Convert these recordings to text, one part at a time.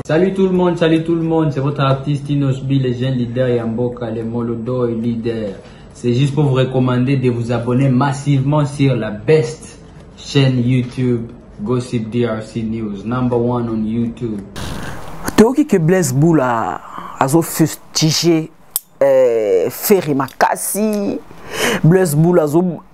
Salut tout le monde, c'est votre artiste Inosbi, les jeunes leaders Yamboka, les Molodo et leaders. C'est juste pour vous recommander de vous abonner massivement sur la best chaîne YouTube, Gossip DRC News, #1 on YouTube. Toki que Blaise Boula azo fustigé Ferry Makasi, Blaise Boula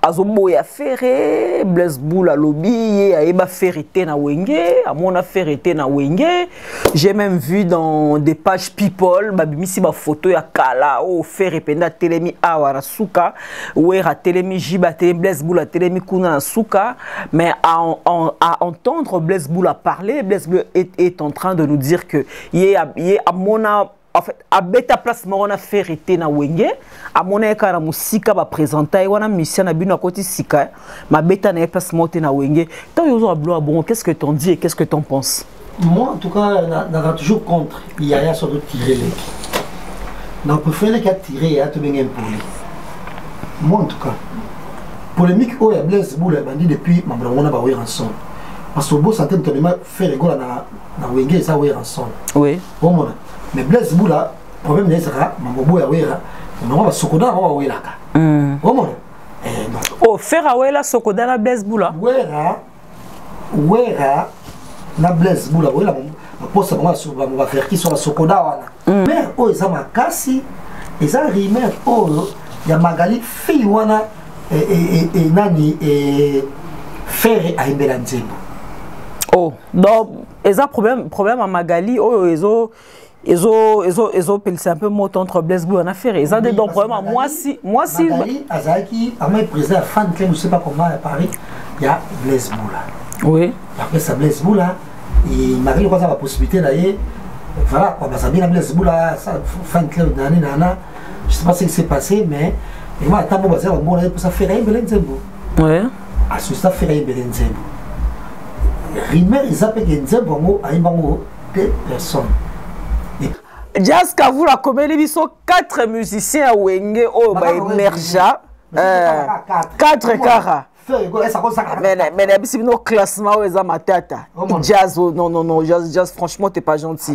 azo boya Ferré, Blaise Boula lobby aeba Ferrité na Wenge, amona Ferrité na Wenge. J'ai même vu dans des pages People babimisi ba photo ya kala o Ferré penda telemi awara suka, wera telemi jiba telemi Blaise Boula telemi kuna na suka, mais à entendre Blaise Boula parler, Blaise Boula est en train de nous dire que yé amona en fait, à beta place morona Ferrité na Wenge, à mon écart à musika va présenter, wana mission na bino côté sika, ma beta na place morte na Wenge. Toi yozo ablo bon, qu'est-ce que t'en dis et qu'est-ce que t'en penses? Moi en tout cas, on toujours contre. Il y a sur de tirer les. Donc pour faire les cas tirer, il y a tout bien pour lui. Moi en tout cas, polémique où il y a Blaise Boula bandit depuis ma on a baoué ensemble. Parce que beau santé de faire rigolo na Wenge ça oué ensemble. Oui. Bon moi. Mais Blaise Boula, problème n'est pas Mambo Yawera, on va Sokoda ou Awelaka. Comment? Oh, faire Awela Sokoda la Blaise Boula. Wera, na Blaise Boula, Wela, on pose va faire qui soit Sokoda. Mais, oh, ils ont ma cassi, ils ont rimé, oh, il y a Magali, fille, wana, et Nani, et Ferré à Imbelanzembo. Oh, donc, ils ont problème à Magali, oh, ils ont. C'est un peu mot entre Blaise Boula et affaire. Ils ont des dons vraiment. Moi si. Magali, Azaki, à moi président fan club, je ne sais pas comment à Paris, il y a Blaise Boula. Oui. Après ça, Blaise Boula, et Magali, quoi, ça la possibilité d'aller. Voilà, quoi, ça vient à Blaise Boula, fan club, nana. Je ne sais pas ce qui s'est passé, mais. Et moi, tant que ça, on pour ça faire un Belenzembo. Oui. À ce stade, faire un Belenzembo. Rimer, ils appellent Nzembo à une bango de personnes. Jazz Kavula comédie biso 4 musiciens à Wenge oh ba emerja 4 kara mais n'abisi no classement aux amatata jazz non jazz franchement t'es pas gentil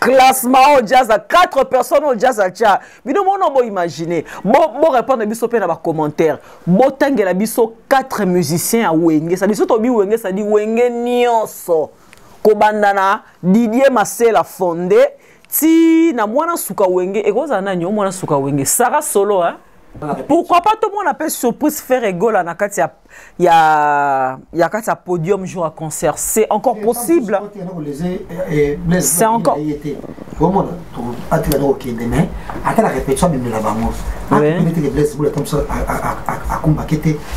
classement au jazz à 4 personnes au jazz à tcha bino mono bo imaginer bon répondre biso pe na ba commentaire bo tangela biso 4 musiciens à Wenge ça dit so to bi Wenge ça dit Wenge nyonso kobandana Didier Masela fondé si na mwana suka Wenge et quoi ça na nyo mwana suka Wenge Sarah Solo hein pourquoi pas tout le monde appelle surprise faire égola na kati ya kati ya podium jour à concert c'est encore possible c'est encore comment demain attends la répétition même la vamos mettre les Blaise Boula comme ça à combattre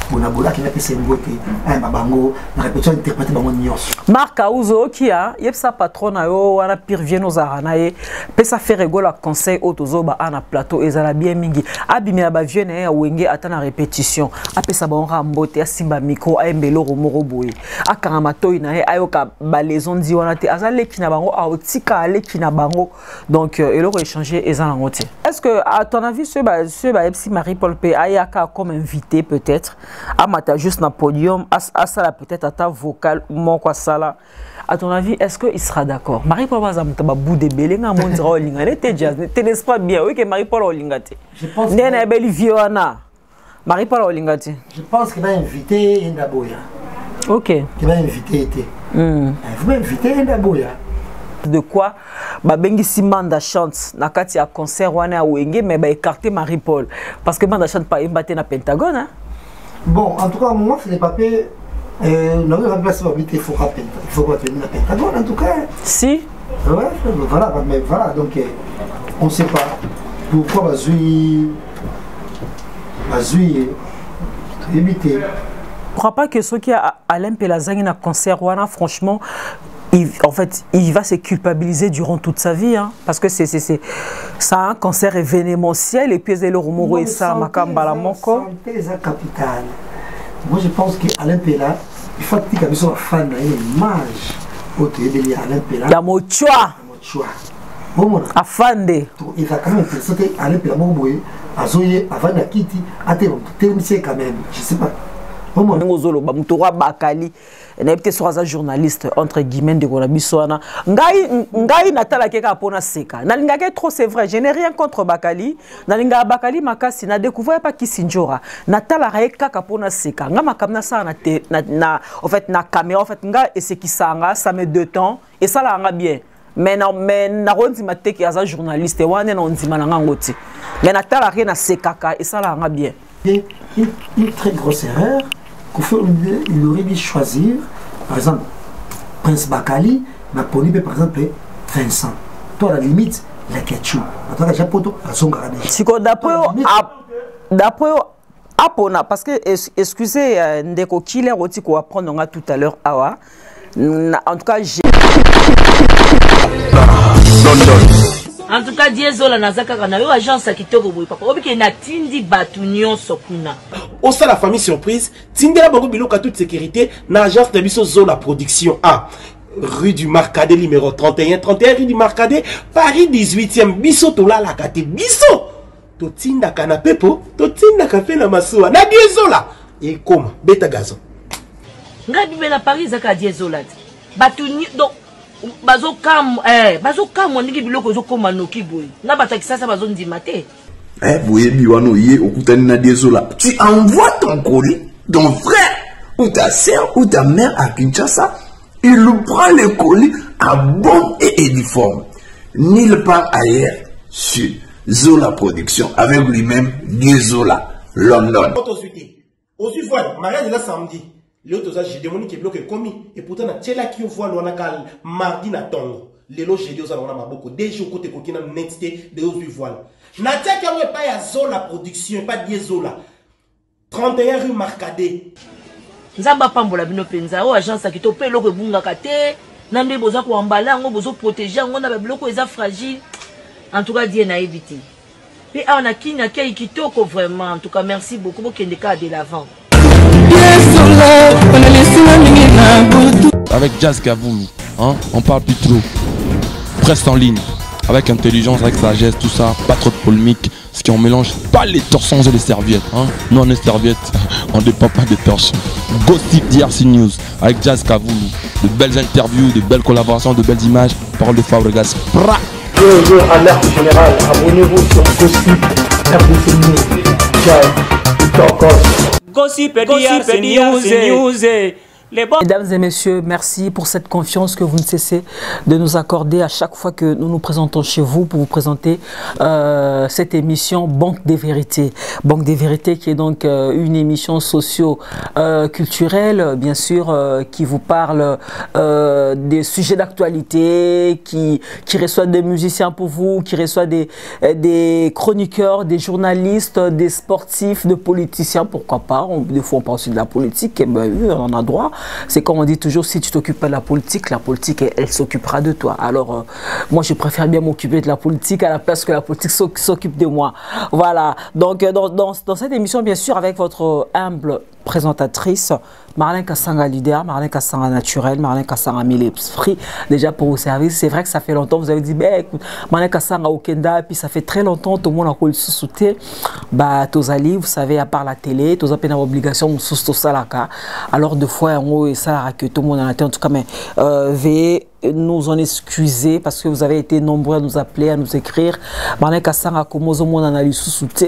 bonabola qui va passer une beauté un babango la répétition interpréter bango nyos Marc Auzo qui a yepsa patron yo wana pire vient aux aranaye pesa faire égola conseil autozo ba ana plateau ezala bien mingi abimela ba vieux na Wenge atana répétition apesa ba rambote asimba micro aembelo romoro boye akaramatoyi na ayoka balaison di wana te azale kina bango aotika ale kina bango donc eloko échanger ezala ngote est-ce que à ton avis ce MC Marie-Paul P ayaka comme invité peut-être amata juste na podium à ça peut-être à ta vocal mon quoi ça là à ton avis est-ce que il sera d'accord Marie-Paul bazamta ba boudé belenga mondira olinga te jazz te n'est pas bien oui que Marie-Paul olingate je pense nena beli viona Marie-Paul olingate je pense qu'il va inviter Ndaboya OK qu'il va inviter vous m'inviter Ndaboya de quoi babengi si Manda chante na kati ya concert wana Wenge mais ba écarter Marie-Paul parce que Manda chante pas imbaté na Pentagone hein? Bon en tout cas moi c'est les papiers non il remplace pas il faut pas tenir na Pentagone en tout cas si ouais voilà mais voilà donc on sait pas pourquoi bazui éviter. Je crois pas que ceux qui a Alain Pelazangi na concert wana franchement en fait, il va se culpabiliser durant toute sa vie, hein, parce que c'est un cancer événementiel et puis le rumoro et ça, Makamba la Moko. Capital. Moi, je pense qu'Alain Pela, il faut que tu sois fan d'un mage pour te aider à Alain Pela. La Mochua. Afande. Il va quand même intéresser Alain Pela Moboye, à Zoé, avant de quitter, à terme, quand même, je sais pas. Ngozolo, Bamutora Bakali. n'était sur un journaliste entre guillemets de Gonabiswana. Ngai natala keka pona seka. Nalinga ke trop c'est vrai, je n'ai rien contre Bakali. Nalinga Bakali makasi na découvert pas Kisinjora. Natala raeka kapona seka. Nga makamna ça na en fait na caméra en fait nga et c'est qui ça met 2 temps et ça là nga bien. Mais na rondi mateki as un journaliste wane na ondima na ngoti. Mais natala rien na sekaka et ça là nga bien. Une très grosse erreur il aurait dû choisir par exemple Prince Bakali na poni par exemple Vincent. Toi à la limite la ketchup. Attends déjà poto azonga kana. Siko d'après apona parce que excusez ndeko killer oti ko apprendre nga tout à l'heure awa. En tout cas j'ai en tout cas Diezola nazaka kana yo agence kitoko boy papa obike na tindi batunion sokuna au sein la famille surprise tindela bango biloko toute sécurité na agence de biso Zola production A rue du Marcadet numéro 31 rue du Marcadet Paris 18e biso tola la kate biso to tinda kana pepo to tinda kafe na masuwa na Diezola et comme beta gazon ngabi be na Paris zaka Diezola batuni donc bazo kam ndiki biloko zo koma noki boy na batakisa sa bazo ndima te boye biwano yé okutani na Diezola tu envoies ton colis ton frère ou ta sœur ou ta mère à Kinshasa il prend le colis à bon et uniforme nulle part ailleurs sur Zola Production avec lui-même Diezola London aussi voilà mariage là samedi les autres j'ai demandé que bloqué commis et pourtant na tela qui voit le nakal mardi na tongo les loges j'ai dit aux on a beaucoup déjà côté kokina netité de aux voile na tia qui a pas ya Zola Production pas Diezola 31 rue Marcadet nzamba pambola bino penza o agence akito pe loko bunga kate nande boza ko embala ngo bozo protéger ngo na biloko eza fragile en tout cas die na éviter et on a kinya kei kitoko vraiment en tout cas merci beaucoup pour qu'il cas de l'avant. Avec Jazz Kavoulou, hein, on parle plus trop. Presse en ligne, avec intelligence, avec sagesse, tout ça, pas trop de polémique. Ce qui on mélange pas les torsons et les serviettes. Hein. Nous on est serviettes, on ne dépend pas des torsons. Gossip DRC News avec Jazz Kavoulou. De belles interviews, de belles collaborations, de belles images. Parole de Fabregas. Alerte générale, abonnez-vous sur Gossip RDC News. Gossip DRC News. Mesdames et messieurs, merci pour cette confiance que vous ne cessez de nous accorder à chaque fois que nous nous présentons chez vous pour vous présenter cette émission Banque des Vérités. Banque des Vérités qui est donc une émission socio-culturelle, bien sûr, qui vous parle des sujets d'actualité, qui reçoit des musiciens pour vous, qui reçoit des chroniqueurs, des journalistes, des sportifs, de politiciens, pourquoi pas. Des fois on parle aussi de la politique, et ben oui, on en a droit. C'est comme on dit toujours, si tu t'occupes pas de la politique elle s'occupera de toi. Alors moi je préfère bien m'occuper de la politique à la place que la politique s'occupe de moi. Voilà, donc dans cette émission bien sûr avec votre humble présentatrice Marlène Kassanga leader, Marlène Kassanga naturel, Marlène Kassanga mille esprits déjà pour vos services. C'est vrai que ça fait longtemps, vous avez dit bah, écoute, Marlène Kassanga au Kenda, puis ça fait très longtemps tout le monde a connu ce soutien. Bah Tozali, vous savez, à part la télé, tous avez une obligation sous tout ça là. Alors deux fois en haut et ça que tout le monde en a été en tout cas mais veuillez nous en excuser parce que vous avez été nombreux à nous appeler, à nous écrire. Marlène Kassanga komozo mon analyse sous soutien.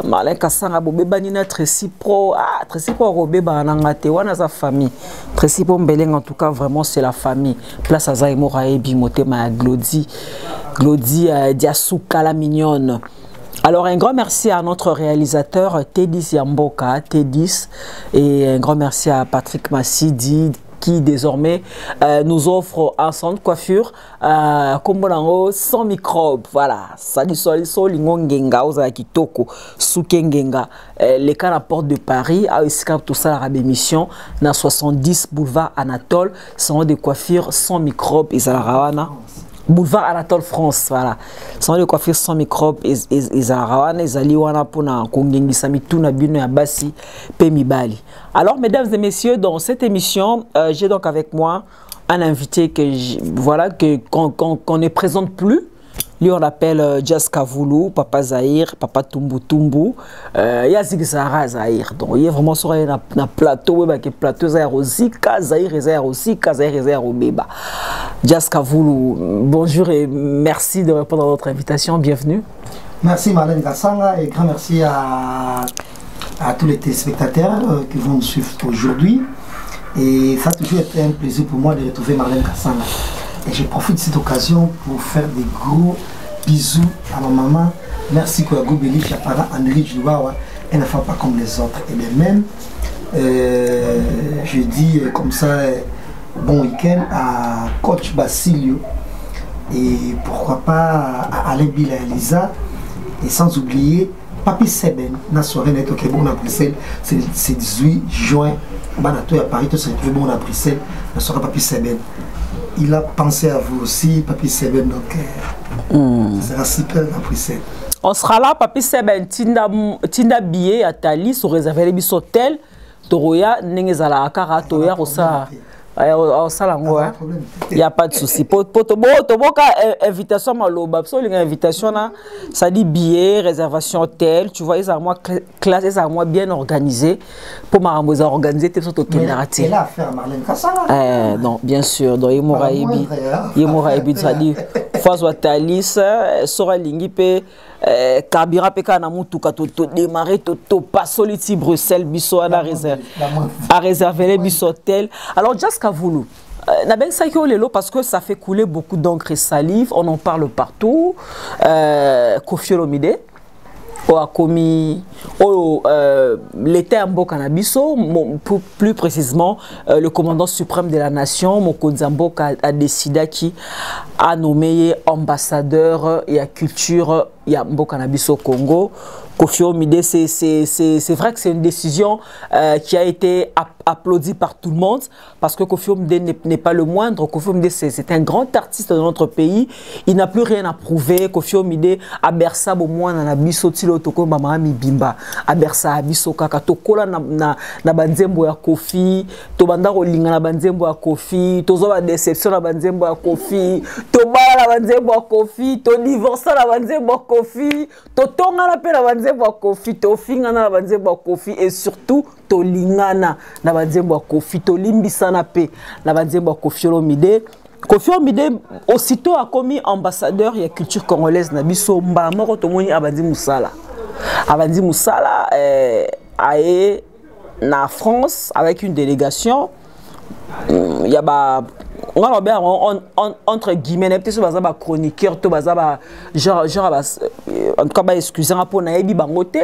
Marlène Kassanga bobé banina Tracy Pro, Tracy Pro robé bananga te wana sa famille. Tracy Pro mbeleng en tout cas vraiment c'est la famille. Place à Zaimora et Bimote ma Glody Diasuka la mignonne. Alors un grand merci à notre réalisateur Tedis Yamboka, Tedis, et un grand merci à Patrick Massidi qui désormais nous offre un centre de coiffure sans microbes. Voilà, ça dit lingongenga oza kitoko sukengenga les cas la porte de Paris à escape tout ça la émission na 70 boulevard Anatole, salon de coiffure sans microbes et Zalarawana. Boulevard Anatole France, voilà. Sans de coiffure sans microbes, ils ont pour na Bassi, Bali. Alors, mesdames et messieurs, dans cette émission, j'ai donc avec moi un invité qu'on ne présente plus, Lui, on appelle Jazz Kavoulou, Papa Zahir, Papa Tumbu Tumbu. Il y a Zigzara Zahir. Donc, il y a vraiment sur un plateau, plateau Zahir aussi, Zahir et Zahir aussi, Zahir et Zahir au Béba. Jazz Kavoulou, bonjour et merci de répondre à notre invitation. Bienvenue. Merci Marlène Kassanga et grand merci à tous les téléspectateurs qui vont nous suivre aujourd'hui. Et ça a toujours été un plaisir pour moi de retrouver Marlène Kassanga. Et je profite de cette occasion pour faire des gros bisous à ma maman. Merci Kouago Beli, Chapara, André Jouawa. Elle ne fait pas comme les autres. Et même, je dis comme ça, bon week-end à Coach Basilio. Et pourquoi pas à Alain Bila Elisa. Et sans oublier, Papi Seben, la soirée n'est ok, bon à Bruxelles, c'est 18 juin. Banato à Paris, tout ça, bon à Bruxelles, la soirée Papi Seben. Il a pensé à vous aussi, Papi Seben, donc ça sera super à Bruxelles. On sera là, Papi Seben, Tinda billet à Thalys, sur réserver les bis hôtel, Toroya, Nengezala, Akara, Toya, Rosa. Il n'y a pas de souci. Pour invitation, invitation, ça dit billet, réservation hôtel. Tu vois, ils ont classe, ils ont bien organisé. Pour m'arranger, organiser, tu es au Kénarati. C'est là à faire Marlène Kassanga. Non, bien sûr. Donc, il m'aura ébi. Ça dit, François Thalys, Sora Lingipe, Kabira Peka Namutuka, to démarrer, to passer ici Bruxelles, Bisso à réserver les bis hôtel. Alors, Jazz Kavoulou, Naben Saïko Lelo, parce que ça fait couler beaucoup d'encre et salive, on en parle partout. Koffi Olomide, a commis l'État Mbo Canabiso, plus précisément le commandant suprême de la nation, Mokonzambo, a décidé qui a nommé ambassadeur et à culture Mbo Cannabis au Congo. Koffi Olomide, c'est vrai que c'est une décision qui a été applaudie par tout le monde parce que Koffi Olomide n'est pas le moindre. Koffi Olomide, c'est un grand artiste de notre pays. Il n'a plus rien à prouver. Koffi Olomide a bersa au moins dans la biso tilo toko mama mi bimba a bersa abiso kaka tokola na banzembo ya Koffi to banda kolinga na banzembo ya Koffi to zo ba déception na banzembo ya Koffi to bala na banzembo ya Koffi to divorce na banzembo ya Koffi to tonga na pe na banzembo ya Koffi to finga na banzembo ya Koffi et surtout to lingana na banzembo ya Koffi to limbisana pe na banzembo ya Koffi Olomide. Koffi Olomide aussitôt a commis ambassadeur de la culture congolaise na biso mba moko tomoni Abandi Moussala. Abandi Moussala est na France avec une délégation. Il y a on va entre guillemets peut-être sur bazaba chroniqueur to bazaba genre en tout cas excusez moi pour naebi bangote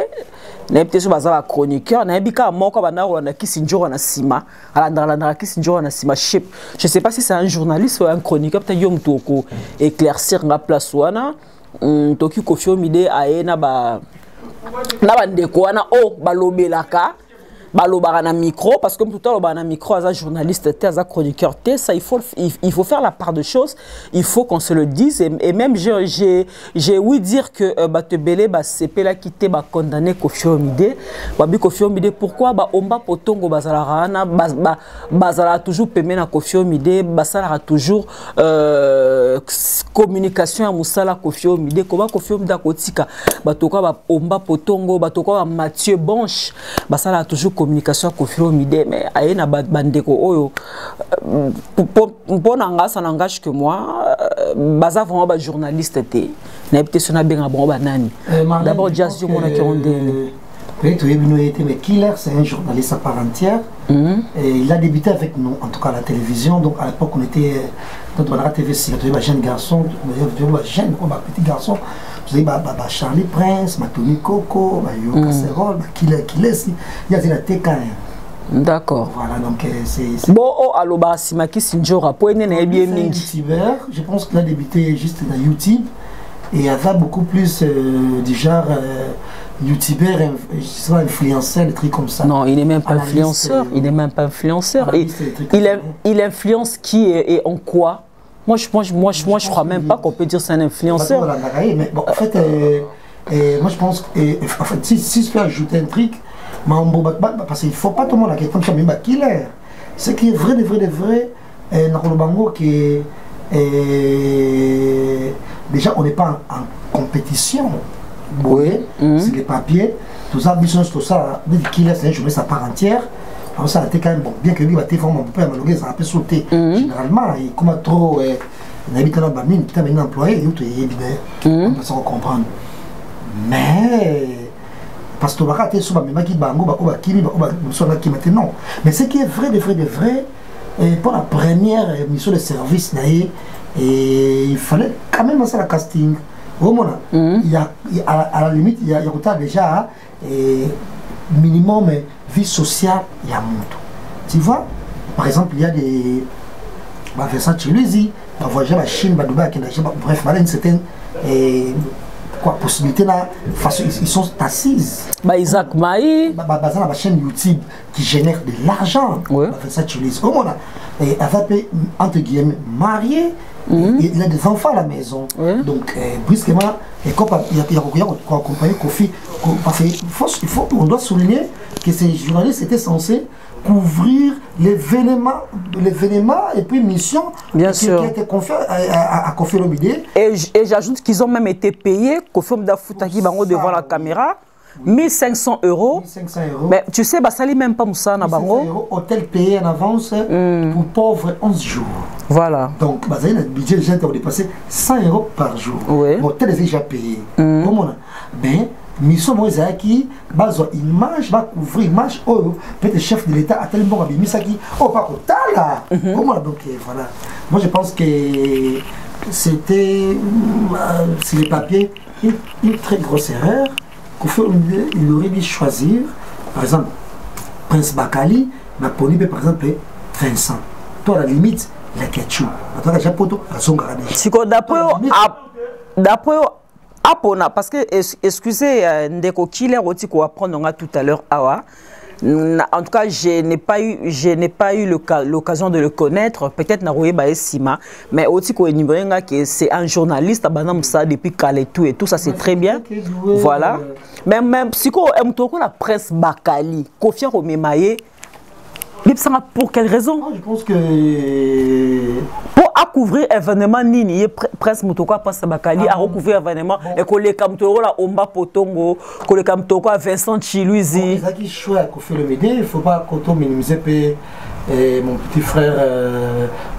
na peut-être sur bazaba chroniqueur naebi ka moko bana na kisinjoro na sima alandra kisinjoro na sima je sais pas si c'est un journaliste ou un chroniqueur peut-être yom toko éclaircir na place wana toki Koffi Olomide aena ba ndeko wana balobelaka balobara na micro parce que tout à l'heure na micro as un journaliste as un chroniqueur ça il faut faire la part de choses, il faut qu'on se le dise et même j'ai ouï dire que Batebele CP là quitté condamné Koffi Olomide babi Koffi Olomide pourquoi omba potongo bazala na bazala toujours pemé na Koffi Olomide basala toujours communication à Moussala Koffi Olomide comment Koffi Olomide kotika batoka omba potongo batoka Mathieu Bonche basala toujours communication Koffi Olomide mais ayena bandeko oyo pour nanga ça n'engage que moi baza vraiment ba journaliste té na peut sona benga bon banani d'abord Jazz yo mona ki ondele peut-être mais Killer c'est un journaliste à part entière et il a débuté avec nous en tout cas à la télévision donc à l'époque on était dans la TV6 il y avait un jeune garçon jeune comme un petit garçon je dis Charlie Prince, Matoni Coco, Yo Casserole, Killer, il y a la TK. D'accord. Voilà, donc c'est... Bon, aloba simaki sinjora, po ene na bien mingi. Je pense qu'il a débuté juste dans YouTube et il y avait beaucoup plus du genre youtubeur, influenceur, des trucs comme ça. Non, il n'est même pas influenceur. Il n'est même pas influenceur. Il influence qui et en quoi? Moi, je crois même pas qu'on peut dire c'est un influenceur. Mais bon, en fait, moi je pense en fait, si je peux ajouter un truc, parce qu'il ne faut pas tout le monde la question de Killer. Ce qui est vrai, de vrai, Nakolobango qui est déjà on n'est pas en compétition. Oui, c'est les papiers. Tout ça, tout ça, qui laisse un journée à part entière. Alors ça a été quand même bon. Bien que lui, il va être formé, ça a un peu sauté. Généralement, il commence trop. Il habite dans la mine, il est employé, il est évident. On peut s'en comprendre. Mais. Parce que non. Mais ce qui est vrai, de vrai, pour la première mission de service, il fallait quand même faire le casting. Il y a, à la limite, il y a déjà minimum vie sociale, il y a moto. Tu vois, par exemple, il y a des. Vincent Chiluzi, voyager à la Chine, Dubaï, bref, il y a une certaine possibilité là, ils sont assises. Isaac Maï. La chaîne YouTube qui génère de l'argent. Vincent Chiluzi. Et avec, entre guillemets, marié. Il a des enfants à la maison. Donc, brusquement, il y a accompagné Kofi. On doit souligner que ces journalistes étaient censés couvrir l'événement et puis mission qui a été confiée à Kofi Olomide. Et j'ajoute qu'ils ont même été payés, Kofi Olomide Foutaki Bango devant la caméra. 1500 €. 1500 €. Mais tu sais, ça n'est même pas Moussa Nabango. Hôtel payé en avance pour pauvres 11 jours. Voilà. Donc, le budget, les gens ont dépassé 100 € par jour. L'hôtel est déjà payé. Ben, mission Moïsaki, image, va couvrir image, peut-être le chef de l'État a tellement mis ça qui, pas là. Donc, voilà. Moi, je pense que c'était, sur les papiers, une très grosse erreur. Il aurait dû choisir, par exemple, Prince Bakali, mais pour lui, par exemple, Vincent. Toi, à la limite, il a ketchup. D'après parce que, excusez, Ndeko Killer, on va prendre tout à l'heure, en tout cas, je n'ai pas eu l'occasion de le connaître. Peut-être Naroué Baesima, mais aussi que c'est un journaliste à Banam ça depuis Kaletou et tout ça, c'est très bien. Voilà. Même si la presse Bakali, Kofi Romemaye, pour quelle raison? Je pense que pour couvrir événement Nini, presse Moutoka passe Bakali à recouvrir événement et que les Kamtoro la Omba Potongo, que les Kamtoko Vincent Chiluzi. C'est qui choisit qu'on fait le média, il ne faut pas qu'on minimiser mon petit frère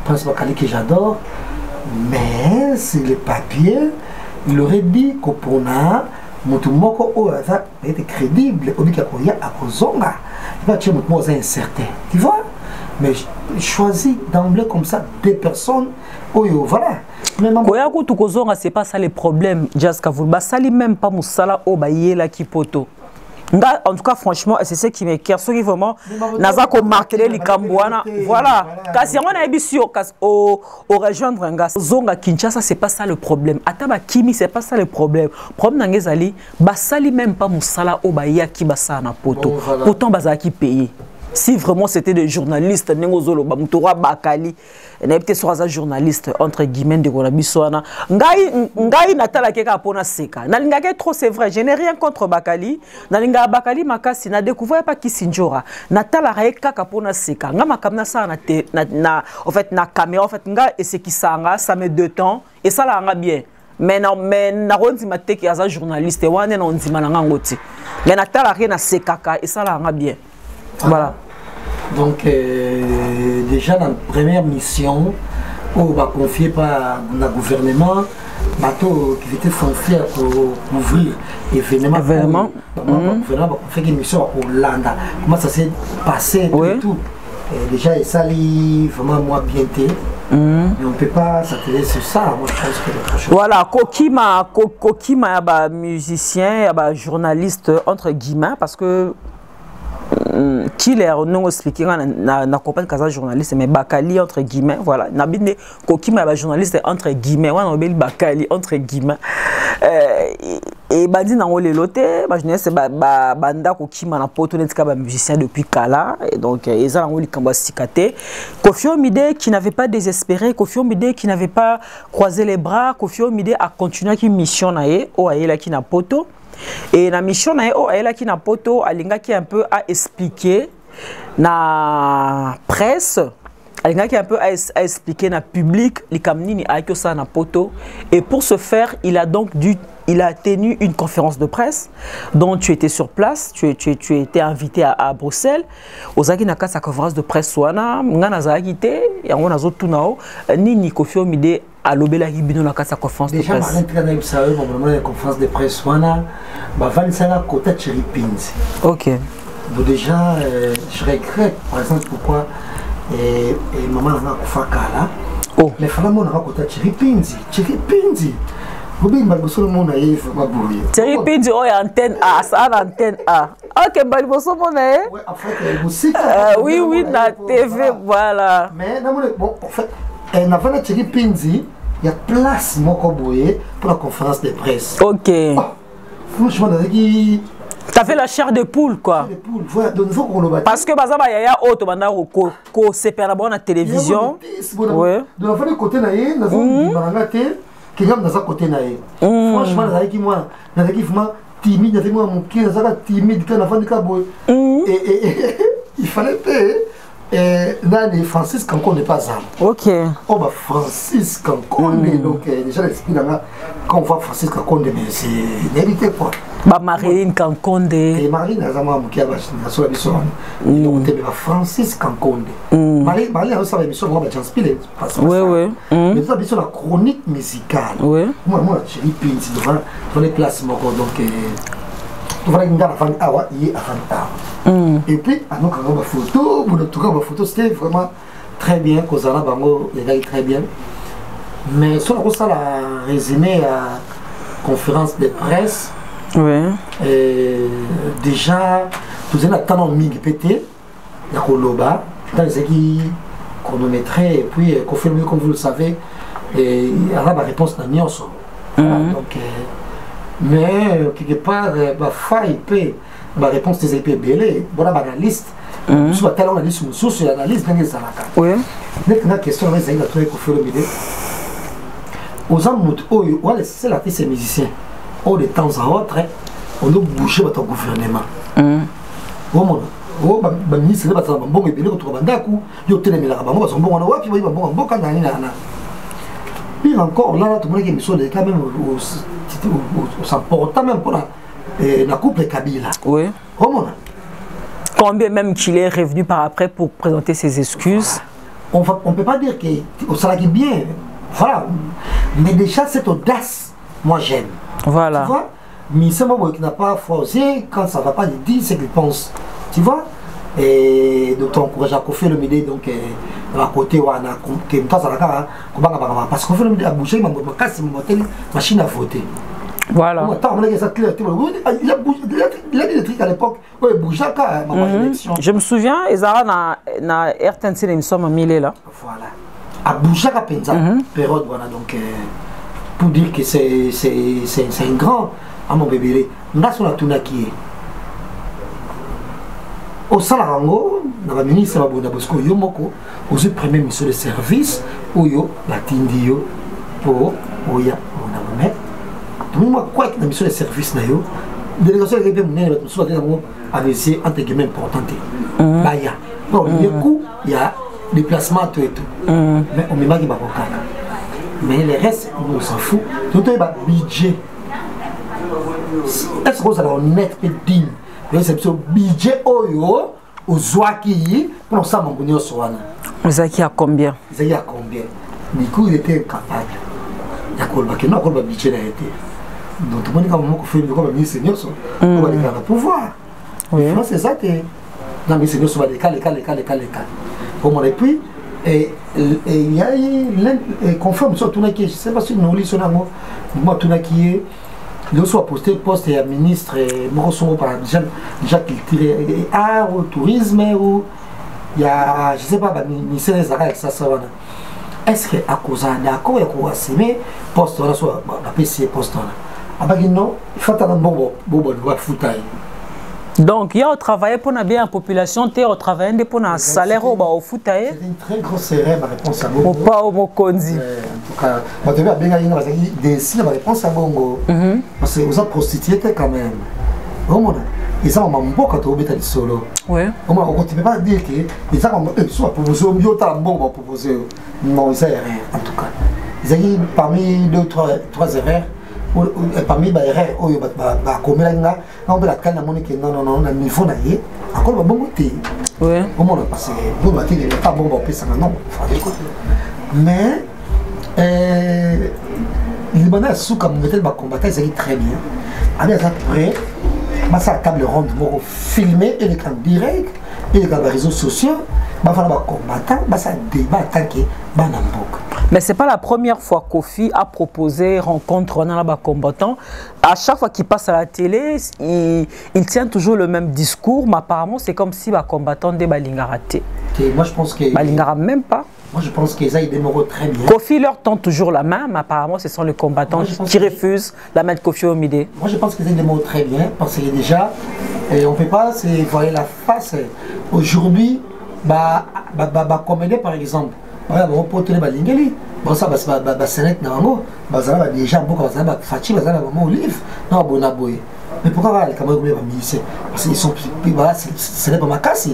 Prince Bakali que j'adore, mais c'est les papiers, il aurait dit qu'Opona Moutoumoko a été crédible, au Bika Koya à Kozonga. Il va tuer Moutoumoko incertain, tu vois? Mais choisis d'emblée comme ça des personnes, voilà. Koya Koutouzonga, c'est pas ça le problème, Jazz Kavoulba, ça n'est même pas Moussala Obayela Kipoto. En tout cas, franchement, c'est ce qui m'écœure. Ceux qui vraiment n'ont martelé les Cambouana. Voilà. Quand on a émission au rejoindre un gars, Zonga Kinshasa, c'est pas ça le problème. Ataba Kimi, c'est pas ça le problème. Le problème dans les basali même pas Moussala Obaya qui basa na poto. Pourtant, basaki payé. Si vraiment c'était des journalistes, Nengozolo, Bamoutoura Bakali, n'était sur un journaliste entre guillemets de Konabiswana. Ngai Natala Keka Pona Seka. Nalingake trop, c'est vrai, je n'ai rien contre Bakali. Nalinga Bakali Makasi n'a découvert pas qui Sinjora. Natala Raeka Kapona Seka. Nga makamna sa en fait na caméra en fait nga et ce qui ça met 2 temps et ça là bien. Mais na ronzi mateki as journaliste wane na onzi mananga ngoti. Mais Natala rien na sekaka et ça là bien. Voilà. Donc, déjà dans la première mission, on va confier par le gouvernement, bateau qui était confié pour ouvrir l'événement. Le gouvernement va faire une mission au Hollande. Comment ça s'est passé et tout. Et déjà, ça lit vraiment moins bien été. Mais on ne peut pas s'atteler sur ça. Moi, je pense que autre chose. Voilà, Kokima, musicien, journaliste, entre guillemets, parce que Killer non expliqué na compagnie kaza journaliste mais Bakali entre guillemets voilà nabine Kokima ba journaliste entre guillemets wana obeli Bakali entre guillemets et bandi na ngole loté ba journaliste banda Kokima na poto netika ba musicien depuis kala et donc eza ngoli kamba sikate Kofi Olomide qui n'avait pas désespéré Kofi Olomide qui n'avait pas croisé les bras Kofi Olomide a continué qui mission na ye o ayela ki na poto. Et la mission elle a qui na poto alinga qui un peu a expliqué na presse qui un peu à expliquer na public les kamnini avec ça na poto et pour ce faire il a tenu une conférence de presse dont tu étais sur place, tu étais invité à Bruxelles. Ozaki na sa conférence de presse wana ngana zaki te ya ngona zo tunao nini Koffi Olomide a lobela hibino na sa conférence de presse. Déjà ma rentrée dans la conférence de presse wana ba vansala kota Cherry Pins. OK. Bon, déjà je regrette par exemple pourquoi et maman n'a pas fait là. Oh. Mais finalement on a kota Cherry Pins. Cherry Pins oh antenne A, ça antenne A. OK, bah il faut monnaie. Ouais, en fait musique. Oui, la TV voilà. Mais bon en fait avant la Cherry Pins, il y a place moko boye pour la conférence de presse. OK. Oh, franchement qui t'as fait la chair de poule quoi. Chair de poule. Voilà, donc il faut qu'on le batte. Parce que bazaba yaya auto banda ko separa bon na télévision. Ouais. Donc avant le côté naé, na zo barangate. Qui est dans sa côté naïe. Franchement, moi, timide, timide quand avant de cabo. Et il fallait payer. Là, les Francis Canco n'est pas ça. OK. Oh bah Francis Canco, donc déjà l'esprit là, quand on voit Francis Canco, mais c'est inévitable quoi. Bah Marilyn Kankonde. Et Marilyn a jamais mouké à la sur la mission. Donc t'es Francis Kankonde. Marilyn a ça la mission moi chance pile. Ouais. Mais ça mission la chronique musicale. Ouais. Moi Cherry Pins devant les places moko donc voilà une gare avant awa y avant. Et puis à nous quand on va photo, pour tout cas ma photo c'était vraiment très bien Kozana bango les gars très bien. Mais sur la résumé à conférence de presse. Oui. Déjà, tout ça, quand on m'a pété, il y a Koloba, dans les qui chronométré, et puis Koffi Olomide, comme vous le savez, il y a la réponse dans Nyonso. Donc, mais quelque part, la réponse des épées belées, voilà la liste. Sur la liste, sur la liste, oui. La question est de trouver Koffi Olomide. Aux hommes, c'est l'artiste et musicien. De temps à autre, on doit bouger votre gouvernement. Le ministre de puis encore, là, tout le monde est quand même s'emportant même pour la couple Kabila. Oui. Combien même qu'il est revenu par après pour présenter ses excuses? On ne peut pas dire que ça l'a bien. Voilà. Mais déjà, cette audace, moi j'aime. Voilà. Tu vois, mais c'est moi qui n'a pas forcé, quand ça ne va pas, il dit ce qu'il pense. Tu vois, et donc encourage à Koffi Olomide, donc à côté, on a parce que Koffi Olomide a bougé, il a machine à voter. Voilà. Il a dit des trucs à l'époque, il bougeait quand l'élection. Je me souviens, Ezara na RTNC, l'émission m'a mis là. Voilà. À bouger à Penza, période, voilà, donc. Pour dire que c'est un grand à mon bébé. Là, on a tout qui est. Au Salarango, dans la ministre de Bosco Yomoko, aux premiers ministres de service, où yo, la Tindio, pour Oya, on a mis. Tout le monde croit que la mission de service, la délégation de l'Église, soit avec entre guillemets importante. Là, il y a. Non, du coup, il y a des placements, tout et tout. Mais on ne met pas de mais le reste, on s'en fout. Tout est budget. Est-ce que vous allez honnête et digne? C'est le budget aux Zouaki pour ça, mon bonheur soit. Zaki a combien? Zaki a combien? Du coup, il était incapable. Il y a un budget a été. Donc, tout le monde a fait le ministre de Seigneur, on va le pouvoir. C'est ça que. Non, mais c'est sur les cas. Et puis, et il y a conforme sur tout qui je ne sais pas si nous lisons moi tout qui est il soit posté poste et ministre moi par déjà culture art ou tourisme ou il y a je sais pas ministère des arts ça est-ce que à cause d'accord il y a quoi assumer poste là soit la PC poste là abagi non il faut attendre bon va foutre. Donc, il y a travaillé pour la bien population, il y a travaillé pour un salaire au foot. C'est une très grosse erreur, ma réponse à Bongo. Pas au Mokondi. En tout cas, je vais bien des signes, ma réponse à Bongo. Parce que vous êtes prostitué quand même. Et ça, on m'a beaucoup trouvé le solo. Oui. On ne peut pas dire que ça, on m'a proposé un mieux temps bon, on m'a proposé. Non, ça erreur, en tout cas. Ils ont dit parmi 2 ou 3 erreurs, parmi les erreurs, on peut la canne à mon équipe, non, on a mis fond à y encore le bon côté. Oui. Au moins, parce que vous ne pouvez pas bon, non, mais les Libanais, sous comme vous êtes combattant, ils très bien. Après, ça table ronde, filmer et l'écran direct, et les réseaux sociaux, combattant, ça débat attaqué, mais c'est pas la première fois qu'Kofi a proposé rencontre dans les combattants. À chaque fois qu'il passe à la télé, il tient toujours le même discours, mais apparemment c'est comme si les combattants de Balingaraté. Moi je pense que Balingara même pas. Moi je pense qu'ils aillent démarrer très bien. Kofi leur tend toujours la main, mais apparemment ce sont les combattants qui refusent la main de Kofi Olomide. Moi je pense qu'ils aillent démarrer très bien parce que déjà on ne peut pas se voir la face. Aujourd'hui, comédie par exemple. On peut tenir les lignes. Bon, ça, c'est net, non, déjà beaucoup, Fatih, Olive, non, Bonaboy. Mais pourquoi les Camerounais ne sont pas musiciens? Parce qu'ils sont, voilà, ce n'est pas ma casse.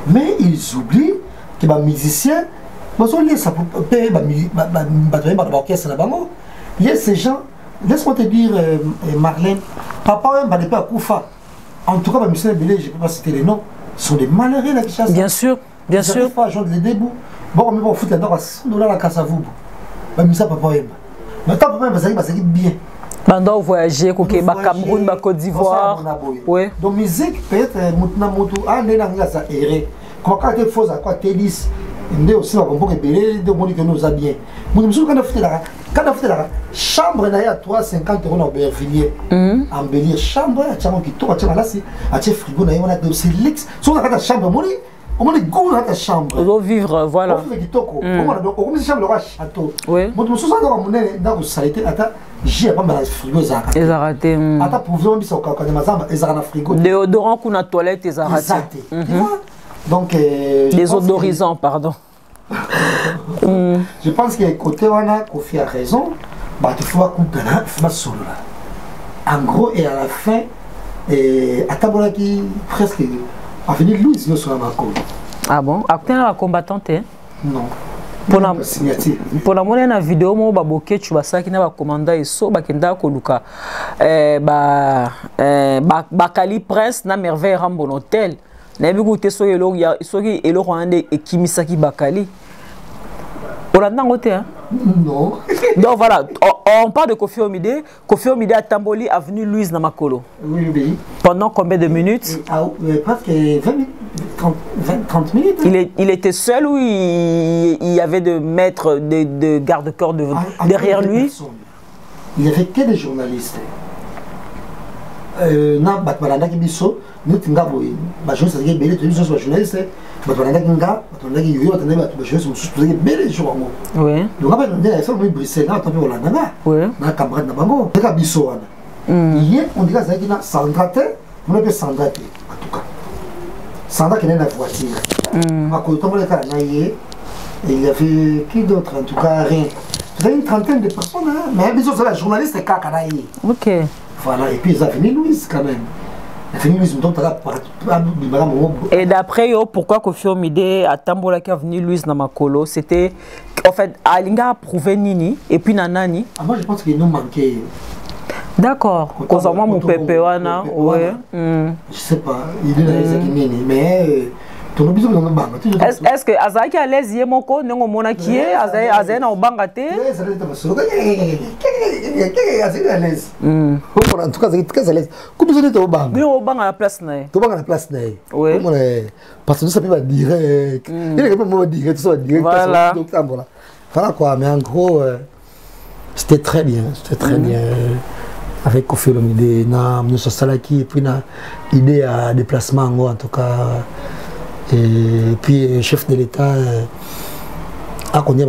Mais ils oublient que les musiciens, ça peut payer l'orchestre. Il y a ces gens, laisse-moi te dire, Marlène, papa n'est pas à Koufa. En tout cas, les musiciens, je ne peux pas citer les noms, sont des malheureux, la chasse. Bien sûr, bien sûr. Ils ne peuvent pas joindre les débuts. Bon, mais on fout là-dedans à $100 la casse à vous. Mais ça, papa, mais tant papa, ça va bien. Pendant voyager, au Cameroun, au Côte d'Ivoire. Oui. Donc, musique, peut-être, ça erré. Quand tu fais ça, quand tu dis, on aussi va beaucoup belé, de mon que nous a bien. Moi, je me souviens quand on fait la chambre, il y a 350 € dans Bervilliers. Embellir chambre, il y a un qui tourne, il y a un frigo, il y a un luxe. Si on a la chambre, on a des goûts dans ta chambre. On doit vivre, voilà. On fait des tocos. On a des chambres, on a un château. Oui. Moi, je me souviens dans la saleté, j'ai pas mal de frigo. Ils ont raté. Attends, pour vous, ils ont un frigo. Déodorant qu'on a toilette, ils ont raté. Donc, les odorisants, pardon. Je pense que côté Wana, Kofi a raison. Il faut un solo là. En gros, et à la fin, à Tabola qui presque a fini Louis sur la Marco. Ah bon? Après, un combattant, non. Pour la monnaie, la vidéo, moi, baboké, tu vas ça qui n'a pas commandé et so, bakenda koluka. Bakali Prince na merveille rambo hôtel. Na bi goûté so yelo ya so ki elo rwande et kimisaki bakali. On a nangoté hein? Non. Donc voilà, on parle de Kofi Olomide. Kofi Olomide à Tamboli, avenue Louise Namakolo. Oui, oui. Pendant combien de minutes? Presque 20 minutes, 30 minutes. Hein? Il était seul ou il y avait de maîtres, de garde-corps derrière lui? Il n'y avait que des journalistes. Non, Batmalanda qui biso, nous t'ingabo, journaliste qui est belé, tu es journaliste. Batmalanda qui nga, Batmalanda qui yoyo, Batmalanda qui journaliste, qui est belé jour. Oui. Donc après, on est à Bruxelles, là, on est là. Oui. On a camarade na bango, on a biso. Hier, on dit que ça qui na sandrate, on a fait sandrate en tout cas. Sandra qui est dans la voiture. À côté de la naïe, il y avait qui d'autre en tout cas rien. Il y avait une trentaine de personnes, hein? Mais bisous c'est la journaliste et Kakanaï. Ok. Voilà, et puis ils ont fini Louise quand même. Il a fini Louise, donc et d'après eux, pourquoi Kofi Olomide à Tambola qui a venu Louise Namakolo, c'était en fait Alinga a prouvé Nini et puis Nanani. Ah, moi je pense qu'il nous manquait. D'accord. Concernant mon pépé, ouais. Je sais pas, il est dans les Nini, mais est-ce que Azaki à l'aise y est mon co, non mon qui est Azay na obangate? En tout cas, c'est très à l'aise. Comment vous êtes au bang? Oui, au bang à la place naïe. Au bang à la place naïe. Oui. Parce que ça peut pas direct. Il y a quand même direct, tout ça direct. Voilà. Voilà quoi, mais en gros, c'était très bien, bien. Avec Kofi Olomide, nous sommes salaki et puis na idée à déplacement en tout cas. Et puis chef de l'État a connu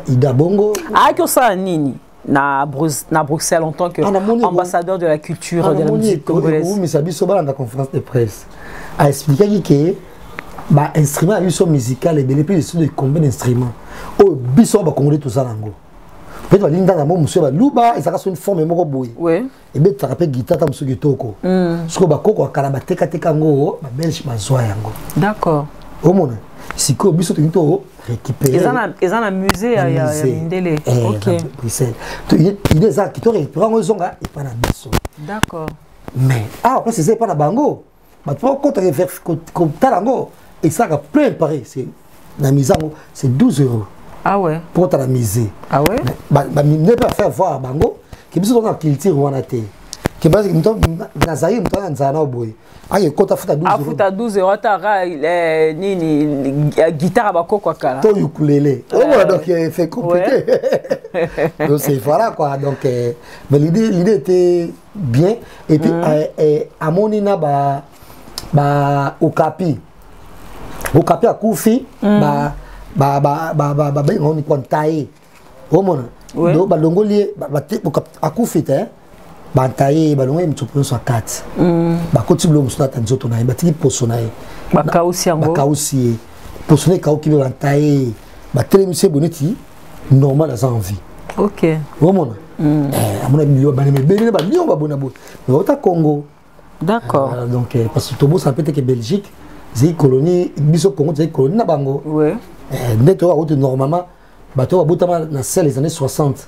Ida Bongo. Ah que ça nini na Bruxelles en tant qu'ambassadeur de la culture de la musique congolaise. Oui, mais ça biso dans la conférence de presse a expliqué que bah instrument biso musical et plus de combien d'instruments. Oh biso ba congolais tout ça nango. peut-être linda na mo monsieur ba luba ezaka so une forme moko boye ouais et be tarape guitare ta monsieur kitoko siko ba koko akala ba teka teka ngo ba belge bazwa yango d'accord omona siko biso to récupérer ezana musée ya Mindele OK Bruxelles to il est ça qui to récupérer ngo zonga et pas na biso d'accord mais ah c'est pas na bango ba to ko reverse ko talango et ça a plein pareil c'est la mise c'est 12 €. Ah ouais. Pour ta la mise. Ah ouais. Bah ne pas faire voir bango qui biso dans culture wana te. Qui base muto nazayi muto nzana boy. Aye kota futa 12 €. Afuta 12 € ta nini guitare ba koko kala. To ukulele. Oh donc c'est compliqué. Donc c'est voilà quoi donc mais l'idée était bien et puis à monina ba okapi a koufi ba on y tailler au monde donc ba longoli a koufi te ba tailler ba longoli mtopon so 4 ba koti blo mso ta nzoto na ba tiki posona ba kausi yango ba kausi posona ka okibe ba tailler ba télémission boneti normal à envie OK au monde amona bilio ba ne bene ba lion ba bona bo mais au ta Congo d'accord donc parce que Tobo ça peut être que Belgique c'est colonie biso Congo c'est colonie na bango ouais neto a route normalement bato a botama na celle les années 60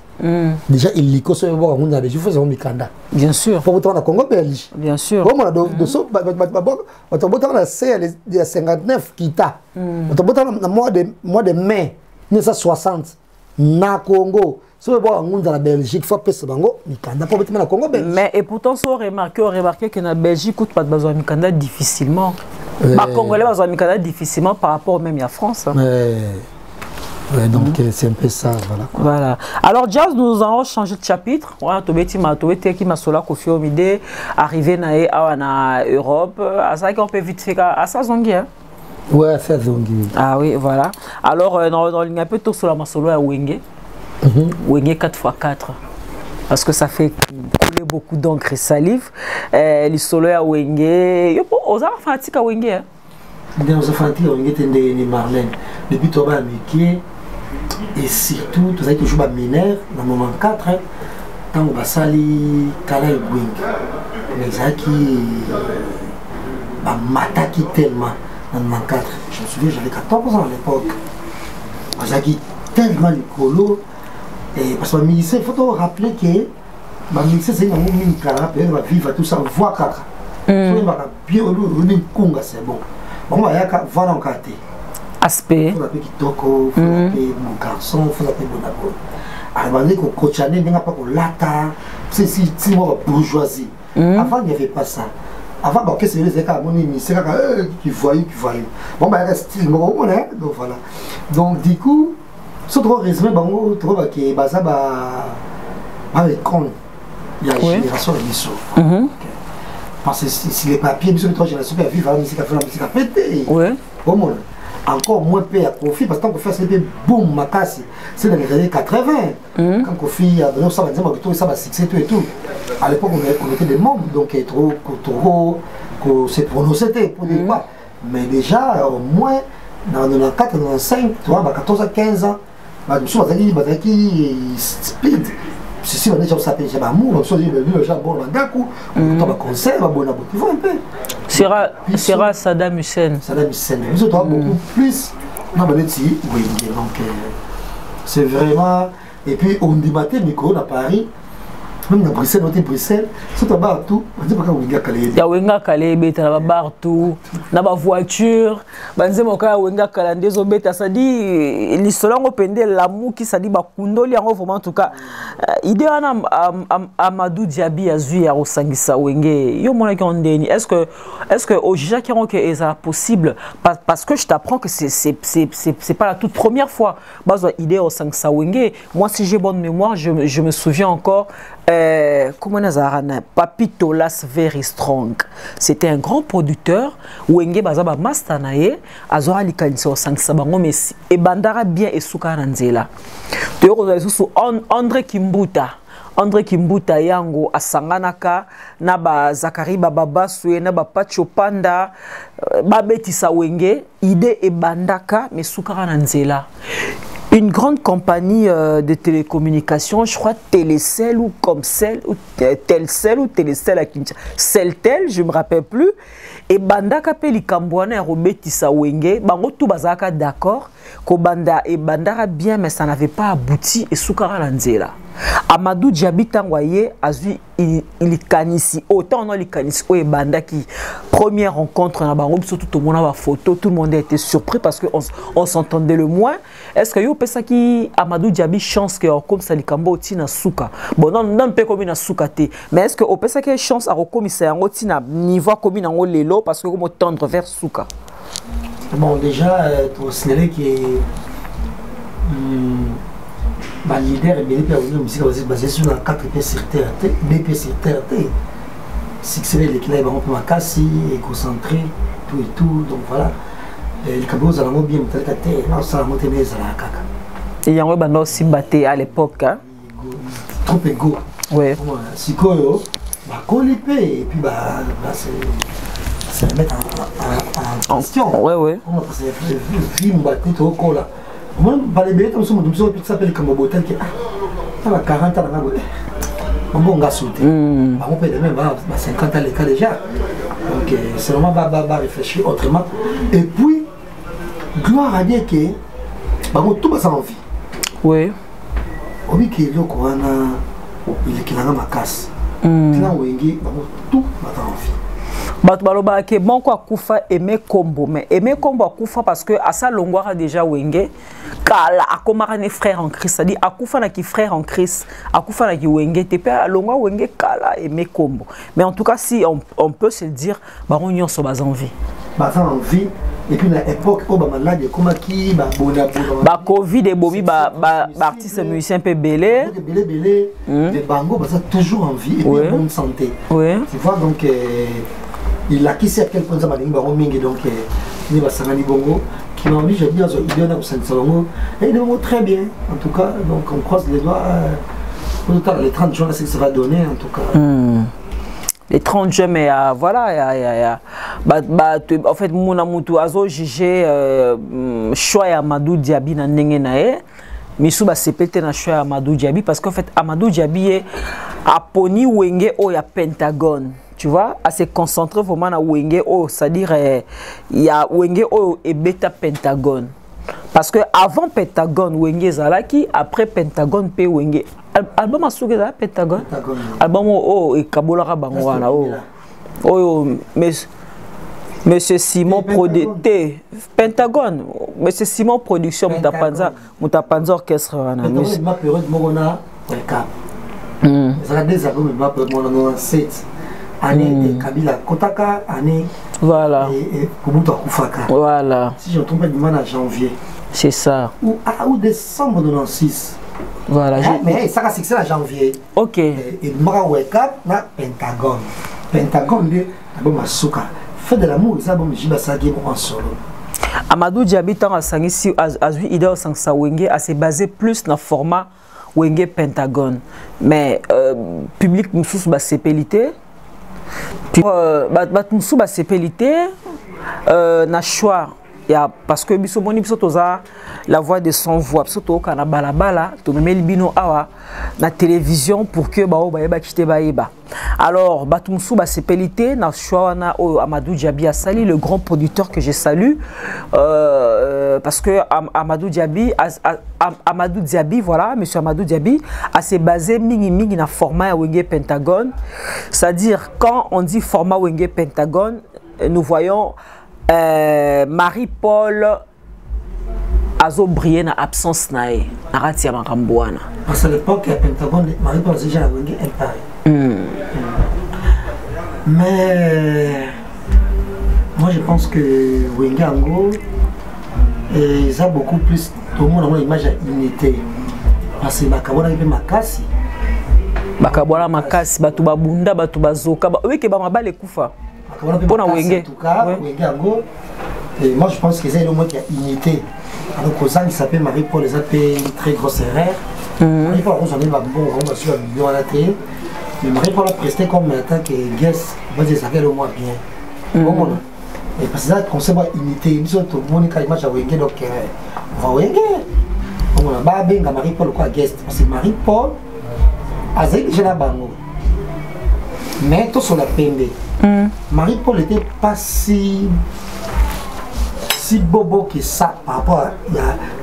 déjà il liko so bo a munda je faisais mikanda bien sûr pour botama na Congo belge bien sûr bon on a de so bato botama na celle de 59 kita bato botama na mois de mai 1960 na Congo so bo a munda na Belgique faut pesa bango mikanda pour botama na Congo belge mais et pourtant so remarqué que na Belgique coûte pas besoin mikanda difficilement. Les Congolais ont mis difficilement par rapport même à France. Ouais, donc c'est un peu ça, voilà. Voilà. Alors Jazz, nous allons changer de chapitre. Ouais, Tobeti qui m'a sola Kofi Omide arrivé en Europe. À ça qu'on peut vite faire à ça zongi. Ouais, à ça zongi. Ah oui, voilà. Alors dans il y a un peu tout sur la masolo à Wenge. Wenge 4x4. Parce que ça fait couler beaucoup d'encre et salive. Les solos à Wenge. Yo po oza fanatique à Wenge. Bien oza fanatique à Wenge tende ni Marlène. Depuis toi ba métier et surtout tu sais toujours ba mineur dans moment 4 tant ba sali kala Wenge. Mais ça qui ba mataki tellement dans moment 4. Je me souviens j'avais 14 ans à l'époque. Ça qui tellement l'écolo. Et parce que il faut rappeler que c'est un moment qui va vivre tout ça, voir kaka. Bien c'est bon. Bon, il y a voilà en quartier. Aspect. Il faut appeler Kitoko, il faut appeler mon garçon, il faut appeler Bonabo. Alors, on dit qu'on coachane, il n'y a pas qu'on lata. C'est moi bourgeoisie. Avant, il n'y avait pas ça. Avant, qu'est-ce que c'est qui voyait. Bon, il y a un style, donc voilà. Donc, du coup, ce trop résumé, bango trop que baza ba con il y a génération de miso parce que si les papiers miso trois générations qui vivent la musique a pété ouais au monde encore moins payé à Kofi parce que tant qu'on fait c'était boum makasi c'est dans les années 80 quand Kofi a donné ça va dire que ça va succès tout et tout à l'époque on était des membres donc trop que c'est prononcé pour dire quoi mais déjà au moins dans 94 95 tu vois 14 à 15 ans je suis speed. Si on est déjà sapé, j'ai amour, on se dit le jambon, on a concert, on a tu vois un peu. Sera Saddam Hussein. Saddam Hussein. Nous autres beaucoup plus. Non, mais oui, donc c'est vraiment. Et puis on dit matin, micro à Paris. Même dans Bruxelles, on dit Bruxelles, c'est un bar tout. On dit pas qu'on Wenga Calais. Il y a Wenga Calais, il y a un bar tout. Il y a une voiture. Il y a un Wenga Calais, ça dit l'histoire on pende l'amour qui ça dit bakundoli en vraiment en tout cas. Idée Amadou Diaby a vu à Osangisa Wenge. Yo mon on deni. Est-ce que au Jija qui ont que est possible parce que je t'apprends que c'est pas la toute première fois. Base idée Osangisa Wenge. Moi si j'ai bonne mémoire, je me souviens encore comment on Papito Las Very Strong. C'était un grand producteur. Wenge bazaba mastanaye azora likanisa Osangisa bango mais et bandara bien et soukaranzela. Tu sous André Kimbuta yango asanganaka na ba Zakari Baba Suye na ba Pacho Panda babetisa Wenge ide e bandaka mais soukara na nzela Une grande compagnie de télécommunications, je crois Télécel ou Comcel ou Telcel ou Télécel à Kinshasa. Celtel, je ne me rappelle plus. Et Banda Kapeli Kambouana et Robeti Sawenge, Bango tout bazaka d'accord. Ko Banda et Banda bien, mais ça n'avait pas abouti et Soukara Lanzela. Amadou Djabi Tangwaye, Azui il kanisi. Autant on a les kanisi et Banda qui première rencontre na Bango, surtout tout le monde a la photo, tout le monde a été surpris parce qu'on s'entendait le moins. Est-ce que yo pesa qui Amadou Djabi chance que comme ça likambo otina Souka. Bon non peut comme na Souka té. Mais est-ce que au pesa qui chance à recommissaire en otina niveau comme na lelo parce que comme tendre vers Souka. Bon déjà pour signaler que ma leader et BDP a une musique basée sur la 4P sur terre, BP sur terre. Succès les clients vont pour ma casse et concentré tout et tout donc voilà. Les cabos à la bien non ça la monter mais ça la caca. Et il y a un bando aussi batté à l'époque hein. Trop égo. Ouais. Si quoi bah colipé et puis bah c'est mettre en question. Ouais. On va passer film batté tout au là. Moi bah les bêtes comme ça tout s'appelle comme botel qui ça va 40 ans là. On va sauter. Bah on peut même 50 ans les cas déjà. Donc c'est vraiment bah réfléchir autrement et puis gloire à Dieu que bah tout va s'en vie. Oui. Obi qui le corona il qui n'a ma casse. Là où il est tout va s'en vie. Bato baloba ke bon ko akufa Aimé Kombo mais Aimé Kombo akufa parce que à sa longueur déjà wenge kala akomara ne frère en Christ c'est-à-dire akufa na ki frère en Christ akufa na ki wenge te pe longueur wenge kala Aimé Kombo mais en tout cas si on peut se dire baron nyonso bazanvi bazanvi et puis à l'époque oh ba malade comme qui ba bona ba covid et bobi ba artiste musicien peu belé les bango ça toujours en vie et puis bonne santé tu vois donc il a quitté à quel point ça m'a dit baron mingi donc ni ba sangani bongo qui m'a envie j'ai bien il y en a au sein de salon et il est très bien en tout cas donc on croise les doigts les 30 jours c'est que ça va donner en tout cas les 30 jeux mais voilà en fait mon amutu azo jugé choix Amadou Diaby na ndenge nae misu ba sepete na choix Amadou Diaby parce qu'en fait Amadou Diaby a poni wenge o ya Pentagone tu vois à se concentrer vraiment na wenge o c'est-à-dire il y a wenge o et beta Pentagone parce que avant Pentagone wenge zalaki après Pentagone pe wenge album a souke za Pentagone album o e kabolaka bango wana o Monsieur Simon Prodé Pentagone Monsieur Simon Production mutapanza orchestre wana musique ma période morona welcome ça des albums ma période morona 7 année Kabila Kotaka année voilà et Kubuta Kufaka voilà si je ne trompe pas du mois de janvier c'est ça ou décembre 96 voilà mais ça a succès en janvier ok et Mara Wake Up na Pentagone de album Asuka fait de l'amour ça bon Jiba Sagi en solo Amadou Diaby tant a sangisi azui idée au sangsa wenge a se basé plus na format wenge Pentagone mais public mususu ba sepelité mususu ba sepelité na choix ya parce que biso moni biso toza la voix de son voix biso to kana balabala to memeli bino awa na télévision pour que ba ba kite ba yeba alors batumsu ba sepelité na choix na Amadou Diaby a sali le grand producteur que je salue parce que Amadou Diaby voilà monsieur Amadou Diaby a se basé mingi na format wenge Pentagone c'est-à-dire quand on dit format wenge Pentagone nous voyons Marie-Paul azo briller na absence nae arati ya makambo wana parce que l'époque Pentagone Marie-Paul déjà la wenge Empire mais moi je pense que wenge ango ils ont beaucoup plus tout le monde a une image unité parce que bakabona ipe makasi bakabona makasi batu babunda batu bazoka oui ke ba mabale kufa pour wenge en tout cas wenge ango et moi je pense que c'est le mot qui a unité alors que ça il s'appelle Marie-Paul les appelle une très grosse erreur Marie-Paul on s'en est bon on va sur la vidéo à la télé mais Marie-Paul a presté comme attaque et guess va dire ça qu'elle au moins bien bon et parce que ça concept unité nous autres Monica image à wenge donc on va wenge On a benga Marie-Paul quoi guest parce que Marie-Paul a déjà la bango. Mais tout sur la pembe. Marie-Paul n'était pas si bobo que ça par rapport à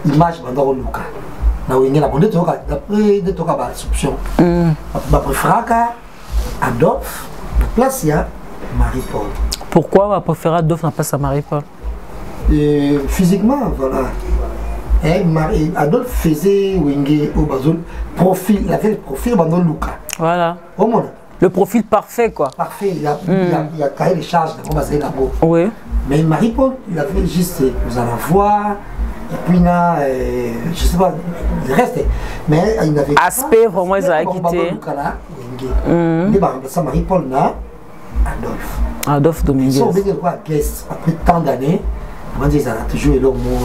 l'image de Luka. Na wengine la bonde toka d'après de toka ba soupçon. Ba préféraka Adolphe, la place il y a Marie-Paul. Pourquoi on va préférer Adolphe na place à Marie-Paul? Physiquement voilà. Adolphe faisait wenge au bazol profil, il avait le profil de Luka. Voilà. Au monde. Le profil parfait quoi. Parfait, il a carré les charges de basé là-bas. Oui. Mais Marie-Paul, il avait juste, vous allez voir, et puis là, je sais pas, le reste, mais il n'avait pas. Aspect vraiment, ils ont quitté. Il ça Marie-Paul là, Adolphe. Adolphe Dominguez. Ils sont venus quoi, après tant d'années, on dit, ça a toujours été le mot.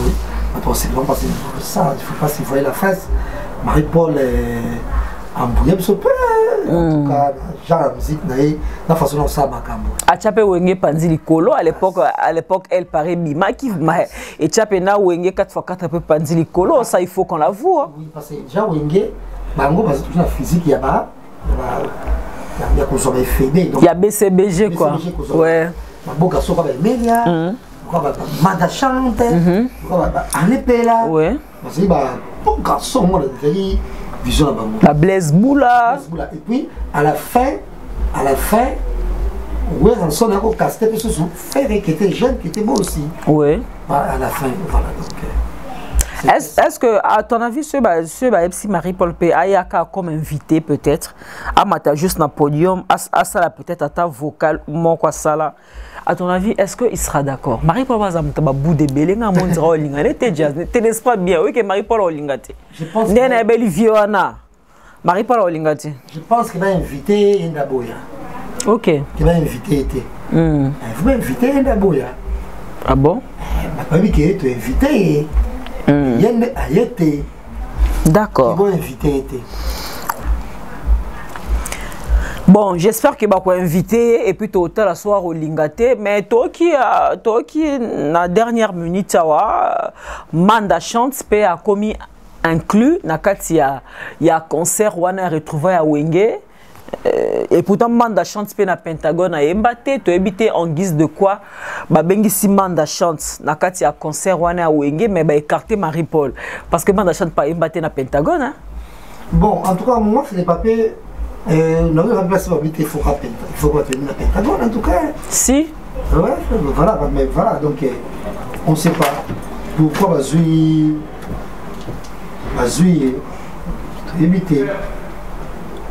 Attends, c'est vraiment parce que ça, il ne faut pas s'y voir la face. Marie-Paul est embrouillé un peu. En tout cas, genre la musique, la façon dont ça m'a cambo. Achape Wenge Panzi Likolo, à l'époque, elle paraît Bima qui et Chape na Wenge 4x4 un peu Panzi Likolo, ça il faut qu'on la voit. Oui, parce que déjà Wenge, Bango, parce que toujours la physique, il y a pas. Il y a qu'on soit fédé. Il y a BCBG quoi. Ouais. Bon garçon comme Melia, Manda chante, Anepela. Ouais. Parce que bon garçon, moi, vision là-bas. La Blaise Boula. Et puis, à la fin, ouais, on s'en a encore casté, parce que son frère qui était jeune, qui était beau aussi. Oui. À la fin, voilà. Donc, est-ce que, à ton avis, ce Marie-Paul P. Ayaka comme invité peut-être, à Mata juste dans le podium, à ça peut-être à ta vocale, ou mon quoi ça là. À ton avis, est-ce qu'il sera d'accord? Marie-Paul va s'amuta bout de belé, on dira au lingate, t'es jazz, t'es n'est-ce pas bien, oui que Marie-Paul au lingate. Je pense. N'est belle Viona. Marie-Paul au lingate. Je pense qu'il va inviter Ndaboya. Ok. Il va inviter été. Vous va inviter Ndaboya. Ah bon? Pas vu que tu es invité. Yende a été. D'accord. Il va inviter été. Bon, j'espère que va inviter et puis tout à soir au Lingate, mais toi qui na dernière minute Manda Chante a commis inclus na kati ya concert wana retrouvé à Wenge et pourtant Manda Chante na Pentagone a embaté to habité en guise de quoi ba bengi si Manda Chante na kati ya concert wana à Wenge mais ba écarter Marie-Paul parce que Manda Chante pas embaté na Pentagone hein? Bon, en tout cas moi c'est les papiers. Non, il faut pas tenir la Pentagone en tout cas. Si. Ouais, voilà, mais voilà, donc on ne sait pas pourquoi Bazoui éviter.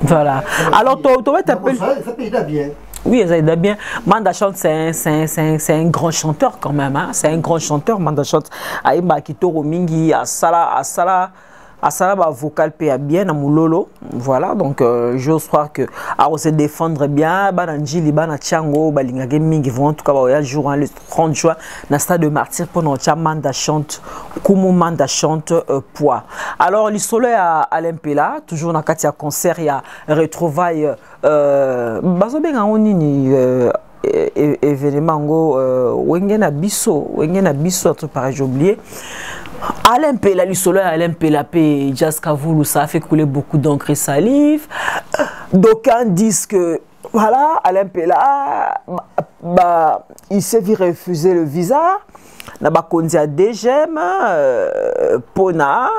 Voilà. Alors, tu vas t'appeler. Ça peut bien. Oui, ça aide bien. Manda Chante, c'est un grand chanteur quand même. Hein? C'est un grand chanteur, Manda Chante. Aïba Kitoro Mingi, Asala vocal PA bien à Moulolo. Voilà, donc j'ose croire que on se défendre bien. Bananjili, Banachango, Balinga Gaming, ils vont en tout cas voyage jour le 30 juin dans stade de Martyr pour notre Manda Chante, Kumu Manda Chante poids. Alors, l'histoire à l'Impela, toujours dans le concert, il y a retrouvailles. Bazobenga onini événement Wengena Bisso, tout pareil, j'ai oublié. Alain Pela, Alain Pela, Jazz Kavoulou, ça a fait couler beaucoup d'encre et salive. D'aucuns disent que, voilà, Alain Pela, il s'est vu refuser le visa. Naba kondia DGM, Pona,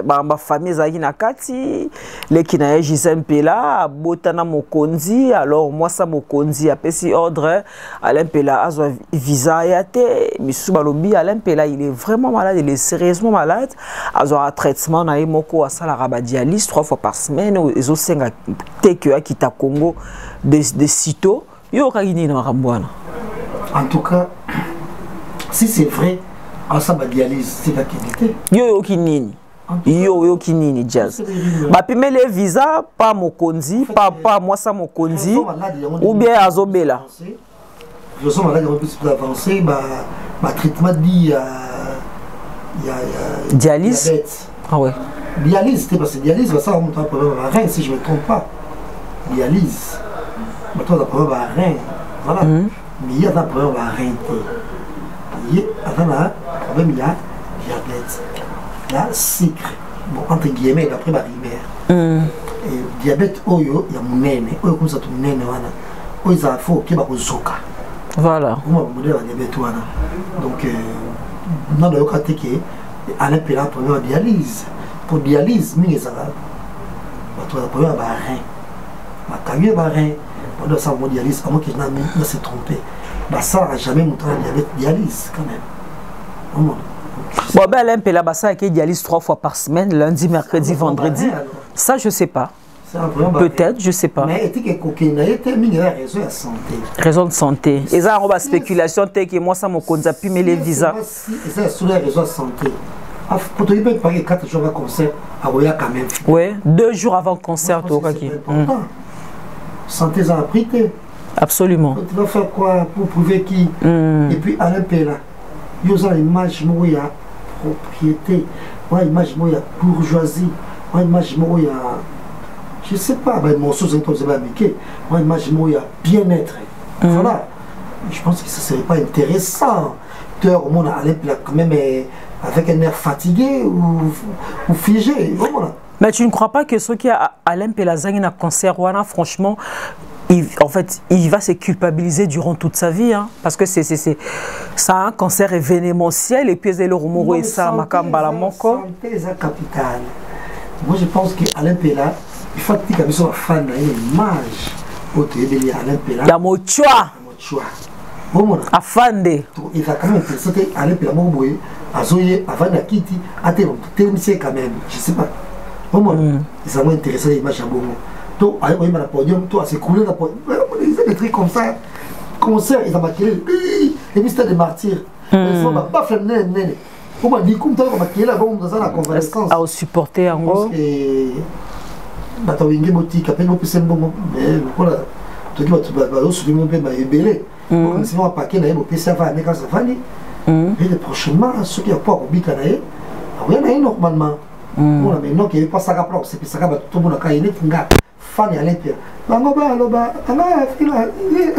ma famille Zagi Nakati, les Kinaye Gisèle Pela, Botana Mokonzi, alors moi ça Mokonzi, a pesi ordre, Alain Pela a visa yate, Missou Balobi, Alain Pela il est vraiment malade, il est sérieusement malade, a un traitement, na moko a la rabadialyse 3 fois par semaine, ils ont 5 teke à Kita Congo de sitôt, yo kagini na Rambouana. En tout cas, si c'est vrai, en ça dialyse, c'est la qualité. Yo kinini. Yo kinini jazz. Ba pime les visas pas Mokonzi, pas moi ça Mokonzi ou bien Azobela. Je sens malade un peu plus avancé, ma traitement dit dialyse. Ah ouais. Dialyse, c'était parce que dialyse ça on a un problème à rein si je me trompe pas. Dialyse. Maintenant on a un problème à rein. Voilà. Mais il y a un problème à rein. Il y a un problème, il y a diabète. la sucre bon entre guillemets d'après ma rivière diabète oyo ya munene oyo comme ça tout munene wana oyo za faut que ba kozoka voilà moi modèle ya diabète wana donc non de côté que Alain Pela pour la dialyse mingi ça ba to pour ba rein ba camion ba rein on doit savoir dialyse à moins que je s'est trompé bah ça n'a jamais montré la diabète dialyse quand même bon ben Alain Pela ça qui dialyse 3 fois par semaine lundi mercredi vendredi ça je sais pas peut-être je sais pas mais est-ce que cocaïne était mingi raison de santé raison de santé et ça on va spéculation tel que moi ça me konza pi mais les visas c'est sur la raison de santé pour te dire pas 4 jours avant concert à Roya quand même ouais 2 jours avant concert au Kaki santé ça a pris absolument tu vas faire quoi pour prouver qui et puis Alain Pela il y a une image moya propriété une image moya bourgeoisie une image moya je sais pas ben mon sous imposé va miquer une image moya bien-être voilà je pense que ça serait pas intéressant de au monde Alain Pela quand même avec un air fatigué ou figé voilà. Mais tu ne crois pas que ceux qui a Alain Pela un concert franchement en fait, il va se culpabiliser durant toute sa vie, hein, parce que c'est ça un cancer événementiel et puis c'est le rumoro et ça makambala moko. Santé c'est capital. Moi je pense que Alain Pela, il faut que tu sois fan de l'image au télé Alain Pela. La mochoa. Bon afande. Il va quand même c'était Alain Pela moboye azoye avant la kitty à terminer quand même, je sais pas. Bon ça m'a intéressé l'image à bon. Toi, avec le podium, toi, c'est coulé la podium. Des trucs comme ça. Concert, ils ont maquillé. Et puis c'était des martyrs. Ils sont pas fait néné. Comment dit comme toi, on maquillé là, bon, dans la convalescence. À supporter en gros. Et. Batawingi Motik, après, on peut se bon. Mais voilà. Tu dis, tu vas soulever mon père, il est belé. Donc, si on a paquet, on peut se faire un écart, ça va aller. Et prochainement, ceux qui n'ont pas au bicanaï, rien n'est normalement. Voilà, mais non, qui n'est pas ça qu'à c'est que ça va tout le monde a gagné. Fan ya lepia bango ba loba ana fila c'est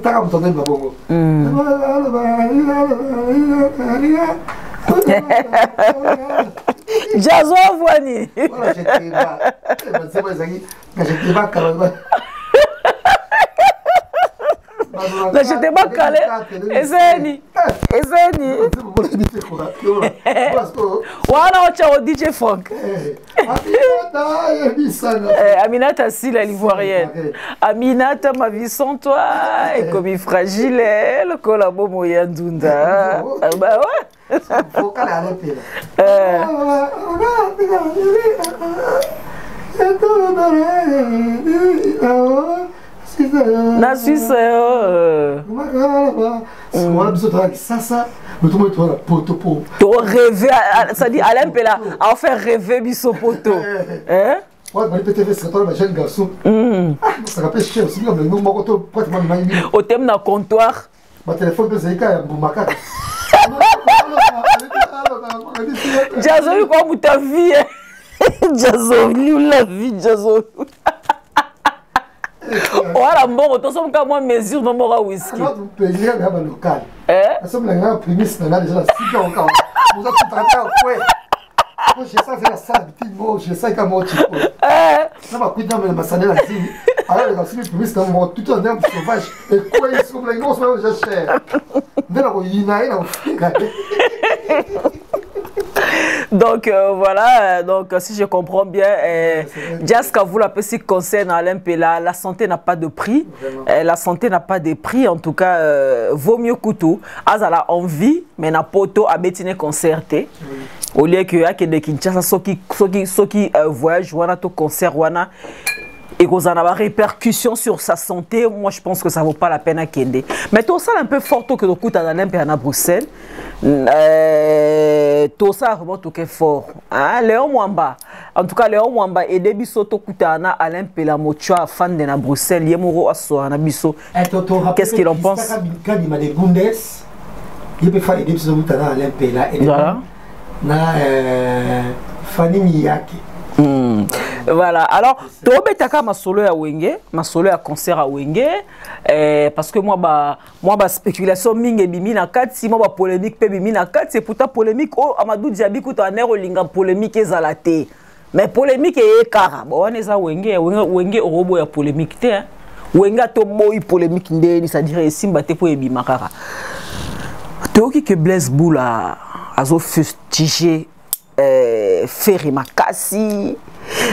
ta comme ton babongo Jazo Voini voilà j'étais j'étais pas calé. Ezeni. Voilà, on tient au DJ Frank. Aminata Silla l'ivoirienne. Aminata, ma vie sans toi, est comme fragile, le collabo moyen d'Unda. Bah ouais. Faut qu'elle arrête. La Suisse, tu rêves, ça dit Alain Pela, à faire rêver Bisso Poto. Hein? Ouais, mais peut-être c'est toi le jeune garçon. Ça rappelle cher aussi, mais nous m'avons pratiquement maïmi. Au thème d'un comptoir. Ma téléphone de Zeka est Boumaka. Jazo, quoi, ta vie? Jazo, la vie, Jazo. Voilà, bon, tu as comme moi mesure dans mon whisky. Nous pays là bas local. Nous sommes là prémisse là déjà 6 ans encore. Vous avez tout traité ouais. Moi j'ai ça c'est la salle petit mot, j'ai ça comme mot type. Ça va cuire dans ma salle là ici. Alors les garçons prémisse dans mon tout un herbe sauvage et quoi ils sont là non c'est déjà cher. Mais là il y a donc voilà, donc si je comprends bien, Jaska vous la petit concerne Alain Pela, la santé n'a pas de prix, la santé n'a pas de prix, en tout cas vaut mieux que tout. Azala envie, mais n'a pas auto à bétiner concerté. Au lieu que à de Kinshasa, ceux qui voyagent, wana to concert wana. Et qu'on en a des répercussions sur sa santé, moi je pense que ça ne vaut pas la peine à Kende. Mais tout ça un peu fort que le coup à à Bruxelles. Tout ça vraiment tout est fort. Léon Mwamba. En tout cas, Léon Mwamba et début soto kutana Alain Pela Mochoa fan de na Bruxelles. Yemoro aso na biso. Qu'est-ce qu'il en pense? Quand il m'a des Bundes, il peut faire des soto kutana Alain Pela et na Fanny Miyake. Voilà, alors, tu as ma solo à Wenge, ma solo à concert à Wenge, parce que moi, spéculation, mingi bimi na kat, si moi, polémique, pe bimi na kat, c'est pour ta polémique, oh, Amadou Diaby, kouta nero linga polémique et zalate. Mais polémique et kara, bon, on est à Wenge, Wenge, robo ya polémique, hein. Wenge a to moi polémique, c'est-à-dire, simba te po ebi makara. Tu que Blaise Boula a fustigé Ferry Makassi,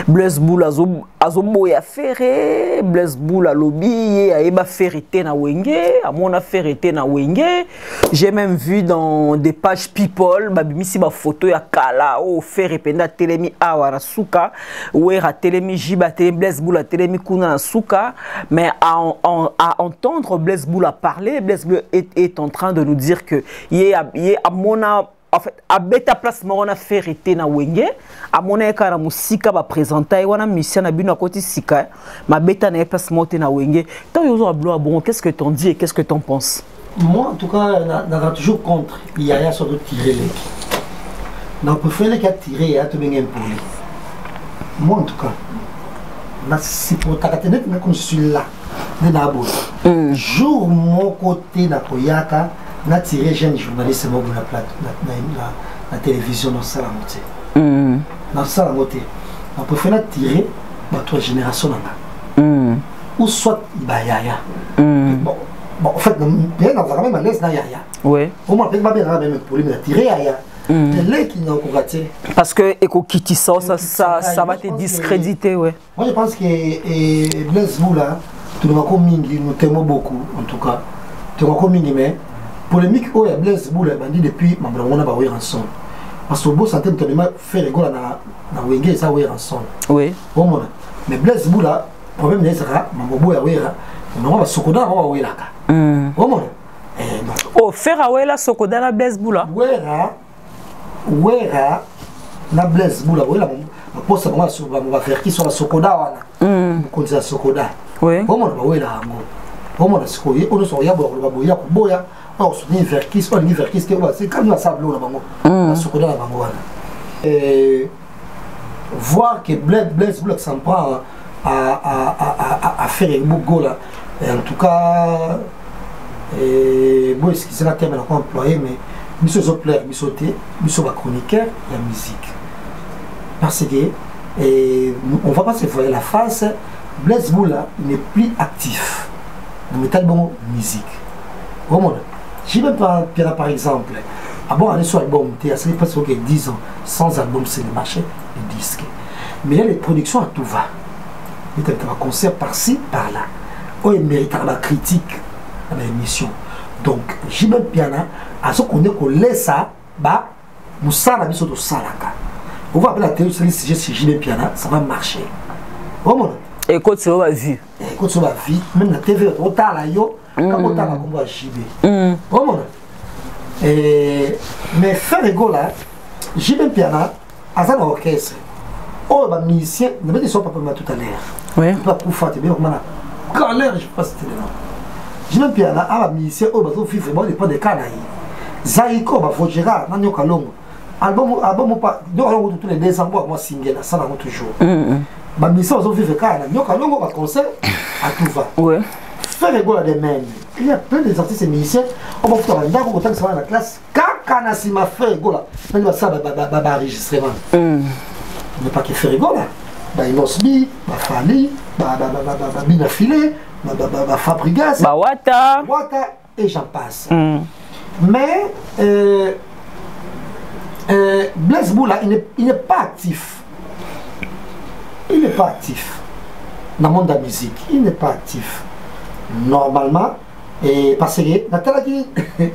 Blaise Boula azo moya Ferré, Blaise Boula lobby a eba ferité na Wenge, a mon ferité na Wenge. J'ai même vu dans des pages People, babimisi ba photo ya kala o Ferré penda telemi awara suka, ouera telemi jiba telemi Blaise Boula telemi kuna na suka, mais à entendre Blaise Boula parler, Blaise Boula est en train de nous dire que yé a mona en fait, à beta place morona ferité na Wenge, à mon écart musika va présenter, wana mission na bino côté sika, ma beta na place monte na Wenge. Toi yozo a bloa bon, qu'est-ce que t'en dis et qu'est-ce que t'en penses? Moi en tout cas, n'a toujours contre Yaya sur de tirer les. Donc pour faire les cas tirer à te bien pour lui. Moi en tout cas, si pour ta caténet comme je suis là, de nabo. Jour mon côté na koyaka. Na tiré jeune journaliste moi pour la télévision dans ça la moitié. Dans ça la moitié. On peut faire tirer dans trois générations là. Ou soit Yaya. Bon en fait bien dans quand même à l'aise na Yaya. Ouais. Au moins peut-être pas bien même pour lui tirer Yaya. Les qui n'ont pas raté. Parce que Eko Kitty ça va te discréditer ouais. Moi je pense que Blaise Boula tout le monde mingi nous t'aimons beaucoup en tout cas. Tu vois comme mingi mais polémique où il y a Blaise Boula bandit depuis ma on a pas ouvert ensemble parce que beau santé de faire rigolo na Wenge ça ouvert ensemble oui bon mais Blaise Boula problème n'est pas ma bobo ya ouvert on va sokoda on va ouvert là bon oh faire awela sokoda na Blaise Boula ouvert na Blaise Boula ouvert la poste on va faire qui sur la sokoda wana on la sokoda oui bon on va ouvert ngo bon on se koye on se regarde on va boya ko boya. Or, c'est comme la sable là, sokoda la bango. Voir que Blaise Boula s'en prend à faire un beau là. En tout cas, moi, ce qui c'est la terme qu'on a employé, mais monsieur Zopler, monsieur chroniqueur et la musique. Parce que on va pas se voir la face, Blaise Boula n'est plus actif. Vous mettez le bon musique. Vraiment. J'ai même pas par exemple, avant aller sur l'album, il y a presque 10 ans, sans album, c'est le marché, le disque. Mais il y a les productions à tout va. Il y a un concert par-ci, par-là. Oh, il mérite la critique à l'émission. Donc, j'ai même piano, à ce qu'on est qu'on laisse ça, bah, nous sommes mis sur le salaka. On va appeler la télé, si j'ai même piano, ça va marcher. Vraiment. Et quand tu vas vu. Et quand tu vas vu, même la TV, on t'a là, yo. Comme on t'a la combat JB. Vraiment. Mais faire rigolo là, j'ai même piano, à ça l'orchestre. Oh, bah, musicien, ne me dis pas tout à l'heure. Oui. Pas pour faire, mais comment là. Quand l'air, je passe télé là. J'ai même piano, à la musicien, oh, bah, il faut pas de cas là. Zaïko, bah, faut gérer, Nanyo Kalongo. Album, pas, donc, tous les 2 ans, moi, single, ça va toujours. Ma mission aux vivre car Nanyo Kalongo va concert à tout va. Oui. Faire rigolo des mêmes. Il y a plein d'artistes et musiciens. On va faire un d'accord autant que ça va dans la classe. Quand si ma fait rigolo, on va ça enregistrement. Ne pas que faire rigolo. Bah Inosbi, bah Fali, bah Binafilé, bah Fabrigas, bah Wata et j'en passe. Mais Blaise Boula, il n'est pas actif. Il n'est pas actif dans le monde de la musique. Il n'est pas actif. Normalement, et parce que Nathalie dit.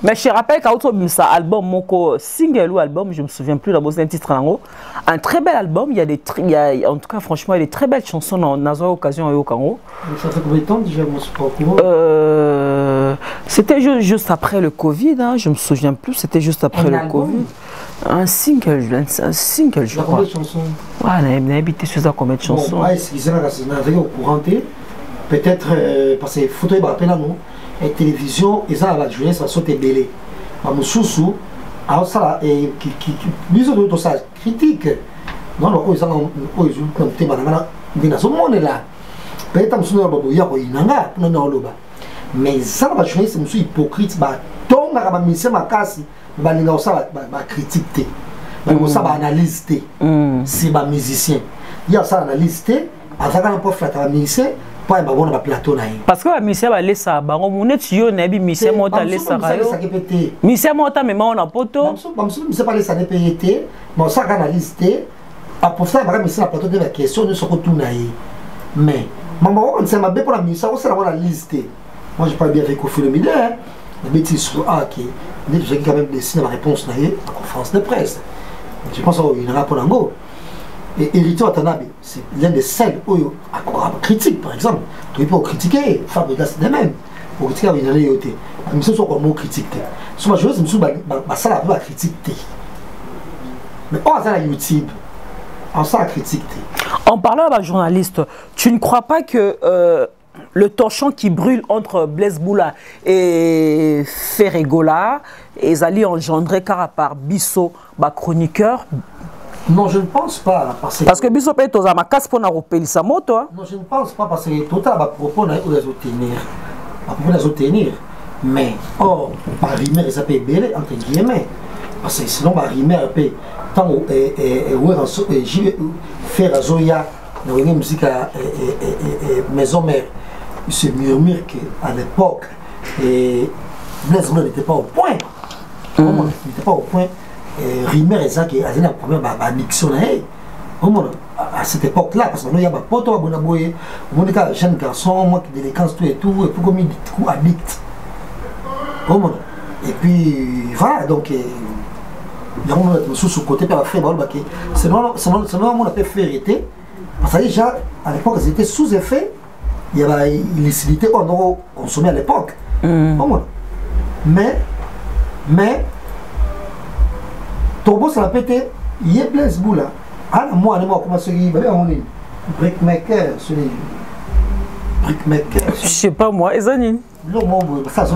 Mais je rappelle qu'à autre album, mon single ou album, je me souviens plus d'abord d'un titre en haut. Un très bel album, il y a en tout cas franchement il y a des très belles chansons dans une occasion au Congo. Ça fait combien de temps déjà mon support? C'était juste après le Covid, hein, je me souviens plus, c'était juste après le Covid. Un single, je crois. Combien de chansons? Ouais, on a habité sur ça combien de chansons? Ouais, c'est ça, c'est au courant. Peut-être parce que photo est là nous et télévision et ça va jouer ça saute belé. Ma mususu alors ça et qui mise de tout ça critique Non, non, ils ont été là. Peut-être que nous avons mais ça va changer, c'est hypocrite. Donc, on va misser ma casse, on va critiquer, on va analyser. C'est ma musicien. Il y a ça analyser, avant qu'on peut faire un musicien, pas un bon plateau. Parce que la musicien va laisser ça. On est sur une musicien monte à laisser ça. Musicien monte à mais on a poto. Je pas laisser ça péter, mais ça analyser. Pour ça, on va plateau de la question de ce que tout naïe. Mais maman, on s'est mabé pour la musicien, on s'est la liste. Moi, je parle bien avec Kofi Olomide, la bêtise sur qui j'ai quand même dessiné ma réponse dans la conférence de presse. Je pense qu'il y en a pour l'ango. Et Héritier Watanabe, c'est l'un des seuls à critique, par exemple. Tu peux critiquer, Fabrica, c'est de même. Pour critiquer, il y en a eu. Mais ce sont comme critique. Sur ma joueuse, je me suis dit, ça la peut critiquer. Mais on a YouTube, on s'en critique. En parlant avec un journaliste, tu ne crois pas que le torchon qui brûle entre Blaise Boula et Ferregola et allait engendrer car par Bisso, chroniqueur? Non, je ne pense pas. Parce que Bisso peut être aux amakas pour nous sa moto. Non, je ne pense pas parce que tout à propos les tenir. Mais, or, par rimer, ça peut belé entre guillemets. Parce que sinon, par rimer, peut tant faire Zoya, dans une musique à Maison Mère. Il se murmure qu'à l'époque, Blaise Boula n'était pas au point. Il n'était pas au point. Rimer et ça qui a un problème à dictionnaire. À cette époque-là, parce que nous, il y a des potes, on a des jeunes garçons, moi qui délinquance tout et tout, et puis comme il dit, coup addict. Et puis, voilà, donc, il y a un sous-côté par la frère, c'est normalement on a fait vérité, parce que déjà, à l'époque, ils étaient sous effet. Il y avait l'illicité qu'on a consommé à l'époque. Mais, Tobo, ça l'a pété. Il y a Blaise Boula. Ah, moi, comment se dit, on est brickmaker, je sais pas moi, Ezanine. Ça, c'est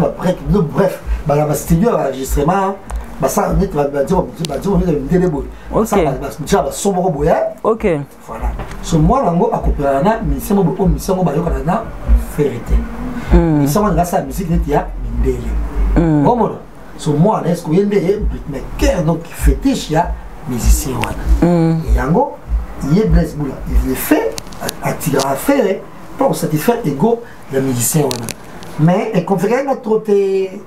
bref, la studio, l'enregistrement, ça, on est ok. Voilà. Ce moi, là, à Coupérana, mais c'est mon mission, on va y avoir vérité. Ils sont dans sa musique, il y a une délai. Bon, ce moi, est-ce qu'il y a des brickmakers, donc fétiche, il y a musicien. Et Yango, il y a Blaise Boula. Il est fait à tirer à faire pour satisfaire ego le musicien. Mais, et conférer notre côté.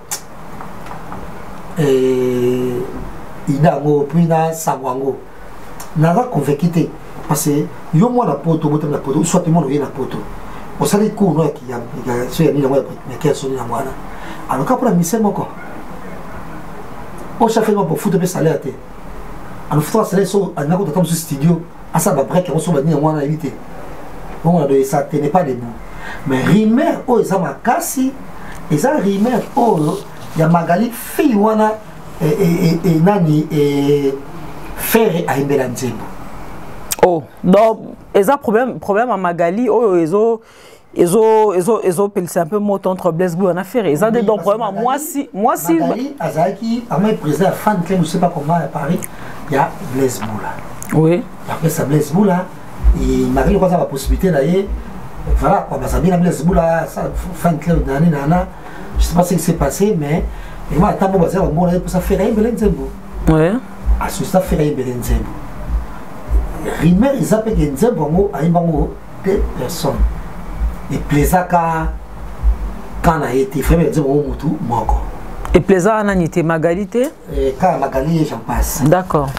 Idango, puis na Sawango. Nava qu'on veut quitter. Parce que yo moi la poto, la poto, soit tout le monde vient la poto. On sait les cours qui y a sur la mais qui sont là moi. Alors quand pour la mission encore. On cherche vraiment pour foutre de salaire. Alors faut salaire sur un accord comme ce studio. À ça va break on se va venir moi à éviter. Bon ça tenait pas debout. Mais rimer oh ils ont ma casse et ça rimer oh il y a Magali fille wana et nani et faire à Imbela Nzembo. Oh, donc ils ont problème à Magali oh ils ont c'est un peu mot entre Blaise Boula et Ferré. Ils ont des problèmes à moi si Magali Azaki a même président fan que je ne sais pas comment à Paris il y a Blaise Boula. Oui. Après ça Blaise Boula et Magali quoi ça la possibilité d'aller voilà quoi ça bien Blaise Boula ça fan club d'année nana. Je ne sais pas ce qui s'est passé, mais moi, à Tambo, ça fait rien, Belenzembo. Oui. À ce stade, fait rien, Belenzembo. Rimer, ils appellent Nzembo à une banque de personnes. Et Plaisaka, quand on a été fait, Nzembo, moi encore. Et Plaisaka, on a été Magalité? Et quand Magali, j'en passe. D'accord.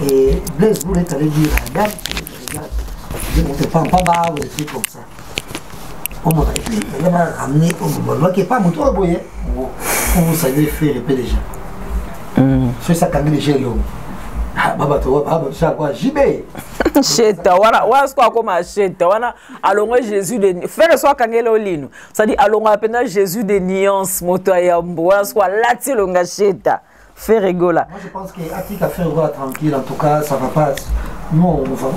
Et Blaise Boula est allé dire à la dame, je ne montais pas en bas ou des trucs comme ça. On m'a ramené au moment qui n'est pas mon tour, vous savez faire répéter déjà. C'est ça quand les gens l'ont. Ah, baba, tu vois, JB. Cheta, voilà, ce qu'on a comme cheta, voilà, allons Jésus de. Faire soit quand il est au lino. Ça dit, allons appeler Jésus de nuances, motoyambo, voilà, soit là, longa cheta. Faire rigola. Moi, je pense qu'Atik a fait rigola tranquille, en tout cas, ça va pas. Nous, on va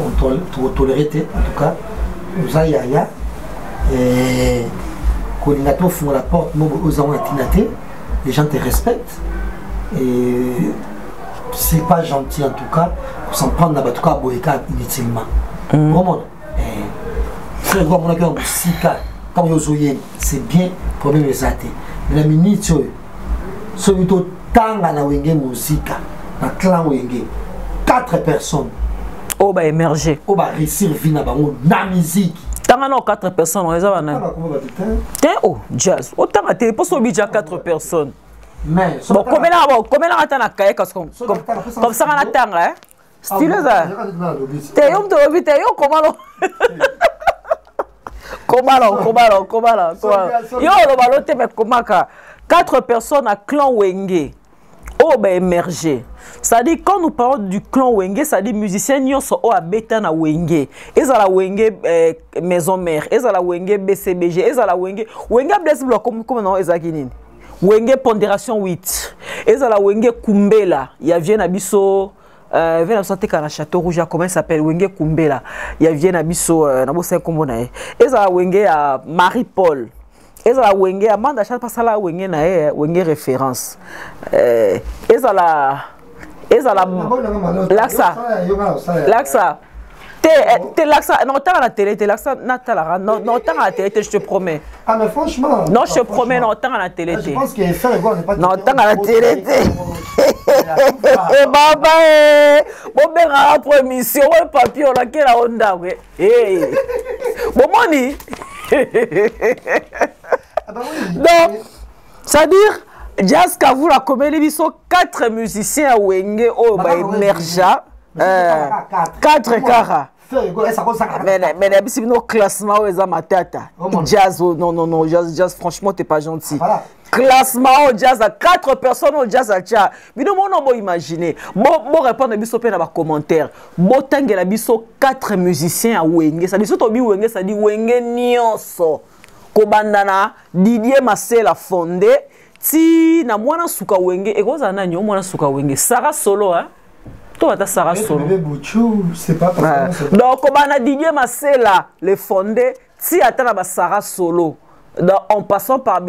tolérer, en tout cas, nous aïe. Et quand on ouvre la porte, aux gens les gens te respectent. Et c'est pas gentil en tout cas pour s'en prendre en tout cas boyka inutilement vraiment c'est quoi mon accueil musical quand vous oyez c'est bien problème les athées mais la minute ce plutôt tant à la wenge musique na clan wenge 4 personnes oh bah émerger oh bah réussir vina bango na musique tant à 4 personnes on les a bana oh jazz autant à télé pour déjà 4 personnes mais bon combien là attend na cahier comme ça on attend hein style ça t'es yo comment yo le ballon te mais comment 4 personnes à clan Wenge oh ben émerger c'est-à-dire quand nous parlons du clan Wenge c'est-à-dire musiciens nyonso o abeta na Wenge ezala Wenge maison mère ezala Wenge BCBG ezala Wenge bless block comme non ezaki nini Wenge pondération 8 ezala Wenge Kumbela ya vient na biso vient santé kana château rouge comment il s'appelle Wenge Kumbela ya vient na biso na bo 5 kombo na ezala Wenge à Marie Paul ezala Wenge amanda chat pasala Wenge na Wenge référence ezala Laxa t'es Laxa non t'as la télé t'es Laxa non t'as la télé je te promets ah mais franchement non je te promets non t'as la télé je pense qu'il fait n'est pas non t'as la télé baba bon ben à la émission ouais papier on a quelle onda ouais bon moni non c'est-à-dire Jazz Kavula Komeli biso 4 musiciens à Wenge oh bah émerja 4 kara mais si nos classements aux amatata jazz non jazz franchement t'es pas gentil classement au jazz à 4 personnes au jazz à tcha bino mono bo imaginer bon répondre biso pe na ba commentaire bo tangela biso 4 musiciens à Wenge ça dit surtout bi Wenge ça dit Wenge nyonso ko bandana Didier Masela fondé ti na mwana suka Wenge ekoza na nyo mwana suka Wenge Sarah Solo hein toi ta Sarah Solo c'est pas parce donc comme on a Didier Masela le fondé si atteint ba Sarah Solo en passant par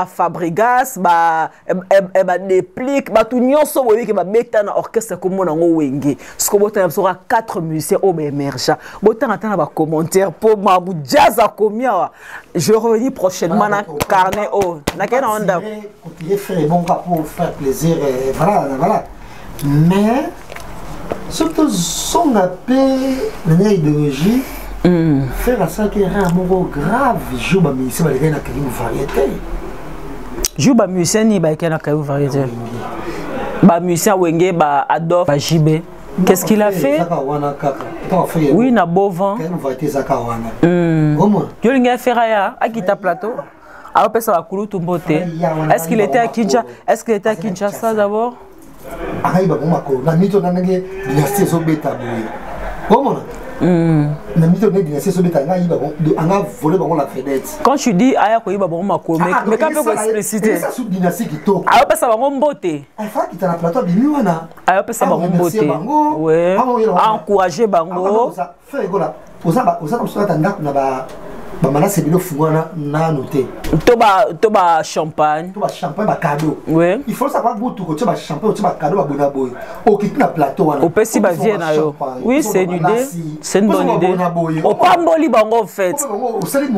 Fabregas Déplique tout nyonso boyebi ke ba beta na orchestre comme na ngo Wenge ce que botana sera 4 musiciens au émergent botana atana ba commentaire pour Mamou Jazz à combien je reviens prochainement na carnet oh na kena onda continuer faire bon pour faire plaisir voilà mais surtout son appel la idéologie faire à ça qui est un mot grave joue ba musicien ba lekena ka variété joue ba musicien ni ba lekena ka variété ba musicien Wenge ba Adolphe ba JB qu'est-ce qu'il a fait oui na Bovan yo linga faire ya akita plateau alors pesa ba kulutu mbote est-ce qu'il était à Kinshasa d'abord Aïba Bomako, la mytho n'a pas dynastie Zobeta boy. Comment la mytho n'a dynastie Zobeta n'a pas volé la fenêtre. Quand tu dis Aya Koiba Bomako, mais quand même expliciter. C'est une dynastie qui tourne. Alors pas ça va m'emboter. Il faut qu'il t'en a plateau de Miwana. Alors pas ça va m'emboter. Ouais. Encourager Bango. Fais quoi là? Osa comme ça t'as n'a Bamana c'est bien fouana na noté. Toba champagne. Toba champagne ba cadeau. Oui. Il faut savoir beaucoup tout toba champagne toba cadeau ba bonaboy. Au quitte na plateau wana. Au pesi ba vient na yo. Oui, c'est une idée. C'est une bonne idée. Au pamboli bango en fait.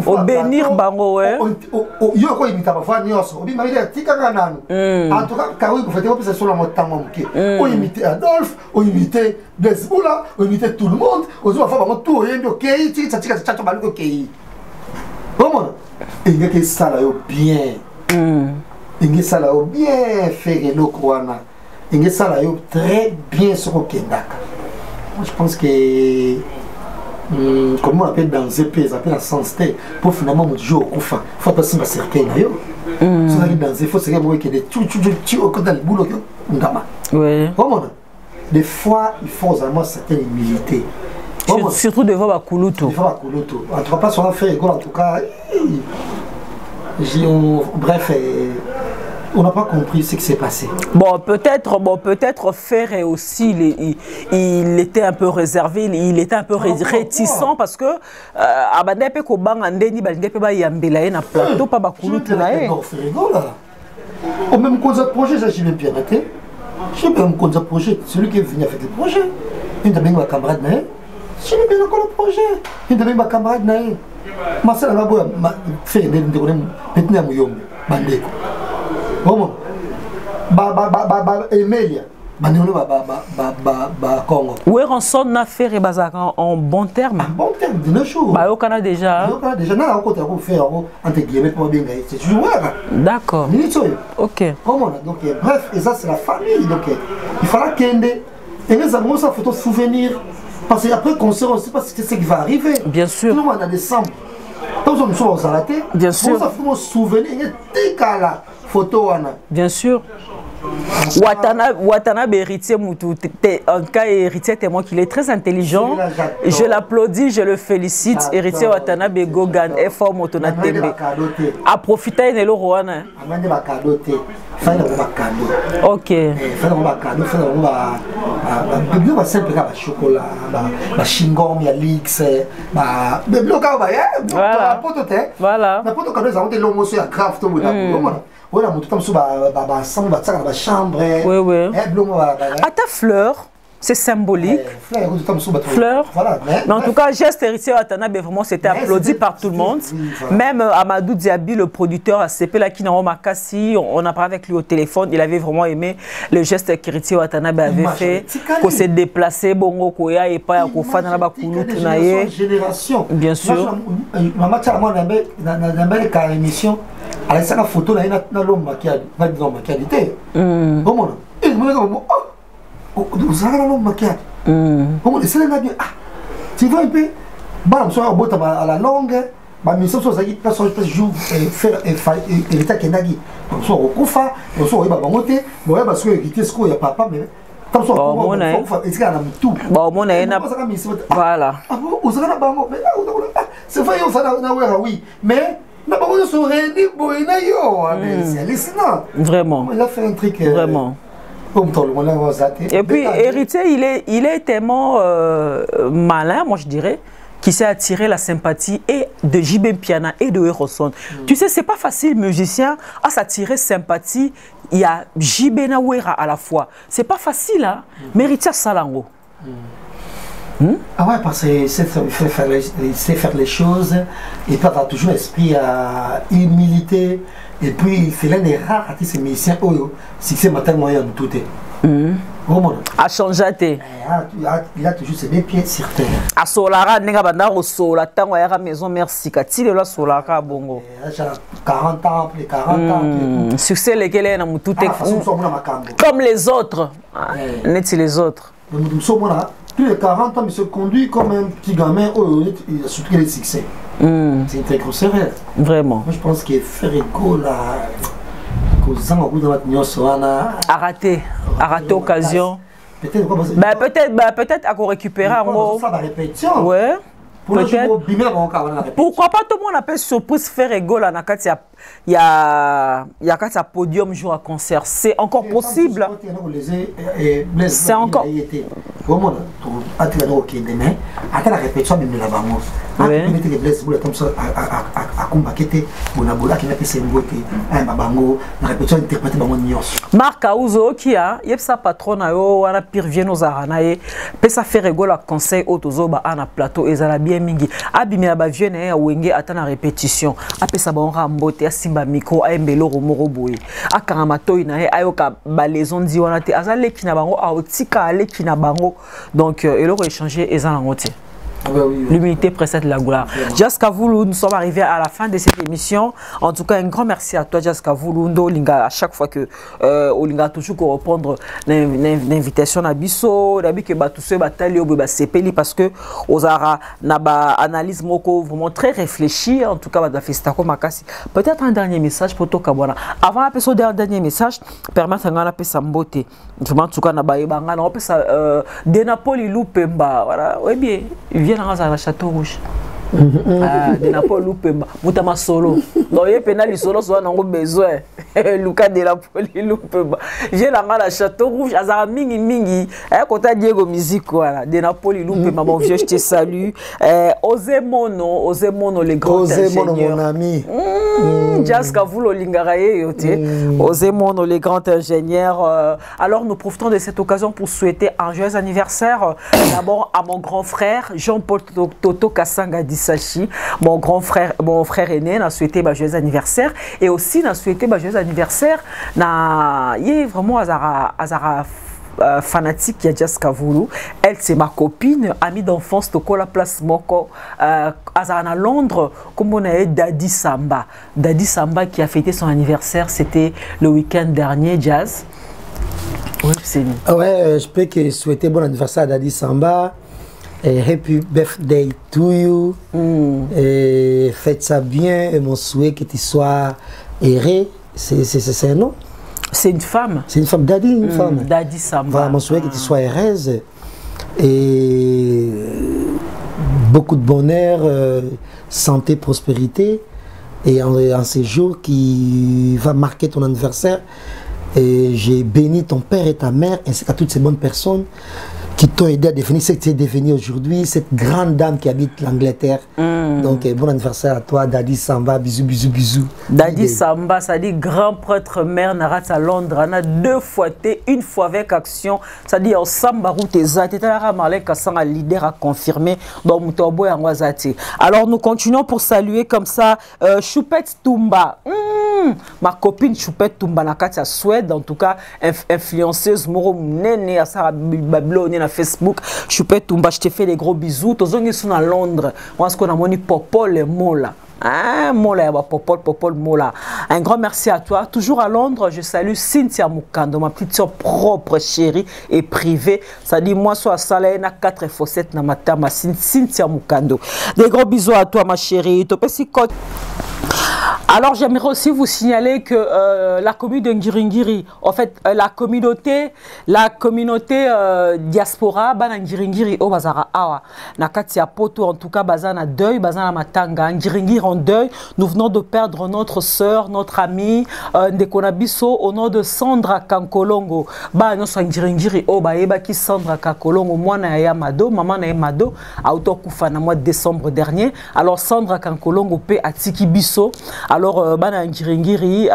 Au bénir bango ouais. Yo ko imita ba fa nyonso. Obi maile tika nanu. En tout cas kawi ko fete ko pesa sur la motamo muke. O imiter Adolphe, o imiter Desboula, o imiter tout le monde. O zo fa bango tout yendo kei tika tika baluko kei. Comment il y a que ça là bien il y a ça là bien fait le Kouana il y a ça là très bien sur le Kendaka moi je pense que comment on appelle dans ZP ça appelle la sensité pour finalement mon jour au fin faut passer ma cercueil là yo ça dans il faut c'est moi qui des tu au côté du boulot ndama oui comment des fois il faut vraiment certaine humilité. Surtout devant Bakuluto. En tout cas, pas sur un fait, en tout cas, bref, on n'a pas compris ce qui s'est passé. Bon, peut-être Ferré aussi, il était un peu réservé, il était un peu réticent parce que Abandepe Kobang Andeni Bandepe ba Yambela na plateau pas Bakuluto na. Au même cause de projet, ça j'ai bien raté. J'ai bien un projet, celui qui est venu avec le projet. Une de mes camarades, j'ai bien encore le projet. Une de mes camarades, Marcel Nabo fait des maintenant Bandeko. Bon, Emilia, Congo. Où est Ranson n'a fait en bon terme? En bon terme, de nos jours. Au Canada déjà. Au Canada déjà, on a encore fait entre guillemets pour bien gagner. C'est toujours vrai. D'accord. Ok. Donc, bref, et ça c'est la famille. Donc, il fallait qu'il y ait des amours, ça photo souvenir. Parce qu'après le concert, on ne sait pas ce qui va arriver. Bien sûr. Tout le monde a décembre. Tant que nous sommes arrêtés, bien sûr. Ça fait un souvenir, il y a des cas là, photo. Bien sûr. Watanabe héritier Moutou, en cas héritier témoin qu'il est très intelligent. Je l'applaudis, je le félicite. Héritier Watanabe Gogan est fort Motona Tembe. A profiter de l'Oroana. Ok. Voilà. Voilà, chambre. Oui. À ta fleur, c'est symbolique. Fleur. Voilà. Mais en tout cas, geste héritier Watanabe, vraiment, c'était applaudi par tout le monde. Même Amadou Diaby, le producteur ACP, là, qui n'a pas Makassi, on a parlé avec lui au téléphone. Il avait vraiment aimé le geste qu'héritier Watanabe avait fait. Qu'on s'est déplacé, bongo, koya, et pas à Kofa, dans la génération. Bien sûr. Maman, tu as une émission. Alors, c'est une photo là, il y a l'homme qui a été. Comment et vous avez l'homme maquillage. Comment c'est là bien. Tu vois un peu. Bam, soit à la longue. Ma mission c'est que personne peut jouer faire et l'état qui n'a dit. Soit au Koufa, soit au Babangote, moi parce que qui est-ce qu'il y a papa mais comme ça on est là tout. Bon mon est voilà. Vous avez la bango mais c'est vrai on ça oui mais vraiment. Il a fait un truc. Vraiment. Et puis, héritier, il est tellement malin, moi je dirais, qui s'est attiré la sympathie et de JB Piana et de Eroson. Tu sais, c'est pas facile, musicien, à s'attirer sympathie. Il y a JB Nawera à la fois. C'est pas facile, hein. Mais héritier Salango. Ah ouais, parce qu'il sait faire les choses, il peut avoir toujours esprit à humilité, et puis c'est l'un des rares artistes musiciens où succès matin moyen de tout est. A changé. Il a toujours ses deux pieds sur terre. A Solara, n'est pas dans le sol, attends, à la maison, merci. Quand il est là, Solara, bongo. 40 ans, plus 40 ans. Succès, lesquels est dans tout est comme les autres. N'est-ce les autres? Plus de 40 ans, il se conduit comme un petit gamin, il a surtout les succès. C'est une très grosse erreur. Vraiment. Moi, je pense qu'il fait rigolo là. A raté occasion. Peut-être à récupérer un mot. Ouais. Pourquoi pas tout le monde appelle surprise faire rigolo à Nakati? Il y a un podium jour à concert. C'est encore possible. C'est encore. Marc Aouzo qui a sa patronne on a pire vient aux aranae peut ça faire rigolo à conseil autozoba à plateau et ça la bien mingi abimela ba vienne wenge atana répétition après ça bon rambote a simba micro a mbelo romoro boy a karamato ina ayoka balaison di wana te azale kina bango a otika ale kina bango donc et le échanger et en entier. L'humilité précède la gloire. Jaska Voulou, nous sommes arrivés à la fin de cette émission. En tout cas, un grand merci à toi, Jaska Voulou. À chaque fois que Olinga toujours reprendre l'invitation à Bisso, d'habitude que tous ceux bataillons CPLI parce que Ozara n'a pas analyse moko vraiment très réfléchi. En tout cas, bah Festako Makasi. Peut-être un dernier message pour toi Kabwana. Avant la personne dernier message, permettre à la personne beauté. Vraiment, en tout cas, n'a pas eu bangana. On peut ça de Napoli Loupemba. Voilà, oui bien. Viens dans le Château Rouge. de Napoli Lupemba mutama solo donc ye pena solo so nango besoin Luka de Napoli Lupemba j'ai la Château Rouge azara mingi kota Diego musique voilà de Napoli Lupemba mon vieux je te salue Osé Mono les grands ingénieurs mon ami Jazz Kavulo Lingaraye yote Osé Mono les grands ingénieurs alors nous profitons de cette occasion pour souhaiter un joyeux anniversaire d'abord à mon grand frère Jean-Paul Toto Kassanga Sachi, mon frère aîné, n'a souhaité ma joyeux anniversaire et aussi n'a souhaité ma joyeux anniversaire. Il est vraiment Azara fanatique qui a Jazz Kavulu. Elle c'est ma copine, amie d'enfance de la place Moko. Azara à Londres, comme on a eu Daddy Samba. Daddy Samba qui a fêté son anniversaire, c'était le week-end dernier, Jazz. Oui, c'est nous. Ouais, je peux que souhaiter bon anniversaire à Daddy Samba. Et happy birthday to you. Et faites ça bien. Et mon souhait que tu sois erré. C'est un nom. C'est une femme. C'est une femme. Daddy, une femme. Daddy Samba. Voilà, mon souhait que tu sois heureuse. Et beaucoup de bonheur, santé, prospérité. Et en ces jours qui va marquer ton anniversaire. Et j'ai béni ton père et ta mère ainsi qu'à toutes ces bonnes personnes qui t'ont aidé à devenir ce que tu es devenu aujourd'hui, cette grande dame qui habite l'Angleterre. Donc, bon anniversaire à toi, Daddy Samba, bisous, bisous, bisous. Daddy Samba, ça dit grand prêtre mère, Narat à Londres, on a 2 fois, une fois avec action, ça dit en Samba route et zat, et là, Marlène Kassan, un leader à confirmer, dans Moutobo et Anwazati. Alors, nous continuons pour saluer comme ça, Choupette Toumba. Ma copine Choupette Toumba, Nakati à Suède, en tout cas, influenceuse, Moro Nene, à Sarah Babylone, Facebook, Choupette Toumba, je te fais des gros bisous. Tous sont à Londres. Moi, ce qu'on a moni Popol et Mola. Mola, Popol, Mola. Un grand merci à toi. Toujours à Londres, je salue Cynthia Mukando, ma petite soeur propre, chérie et privée. Ça dit, moi, soit à Salaina 4 Fossettes, Namata, ma Cynthia Mukando. Des gros bisous à toi, ma chérie. Alors, j'aimerais aussi vous signaler que la commune de Ngiringiri, en fait, la communauté diaspora, Ngiringiri, au Bazara Awa, Nakatia Poto, en tout cas, Bazana deuil, Bazana Matanga, Ngiringiri en deuil. Nous venons de perdre notre sœur, notre amie, Ndekonabiso, au nom de Sandra Kankolongo. Notre Ngiringiri, oh, Eba Sandra Kankolongo, moi, Naya Mado, maman Naya Mado, a autokufa na mois de décembre dernier. Alors, Sandra Kankolongo, P. Atiki Biso. Alors, bana Ngiringiri,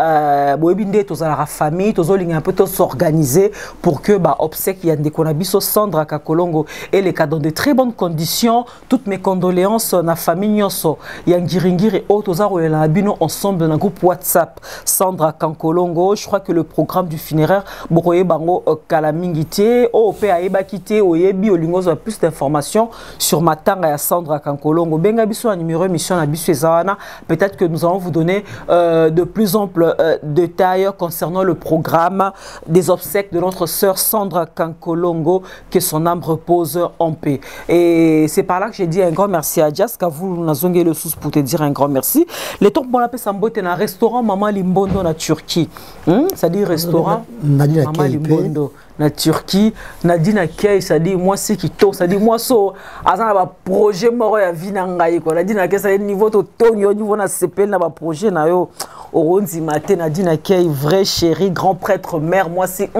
boebinde tous à la famille, tous un peu tous s'organiser pour que obsèques yande konabiso Sandra Kakolongo et les cas dans de très bonnes conditions. Toutes mes condoléances na famille nyonso Ngiringiri au tous la bino ensemble dans un groupe WhatsApp Sandra Kankolongo. Je crois que le programme du funéraire Boroye Bango Kalamingité au PAEBA quitté au Yebi au Lingos plus d'informations sur Matanga et Sandra Kankolongo. Benga biso un numéro émission na biso ezana. Peut-être que nous allons vous donner de plus amples détails concernant le programme des obsèques de notre sœur Sandra Kankolongo, que son âme repose en paix. Et c'est par là que j'ai dit un grand merci à Jazz Kavulu Nazonge le sous pour te dire un grand merci. Les temps pour l'appeler Sambote dans un restaurant Maman Limbondo en Turquie. Ça dit restaurant Maman Limbondo na Turquie, Nadine Kay, ça dit moi c'est qui tôt, ça dit moi so azana ba projet moro ya vina ngai ko Nadine Kay ça niveau to tonyo niveau na CPL na ba projet na yo oronzi matin Nadine Kay vrai chéri grand prêtre mère moi c'est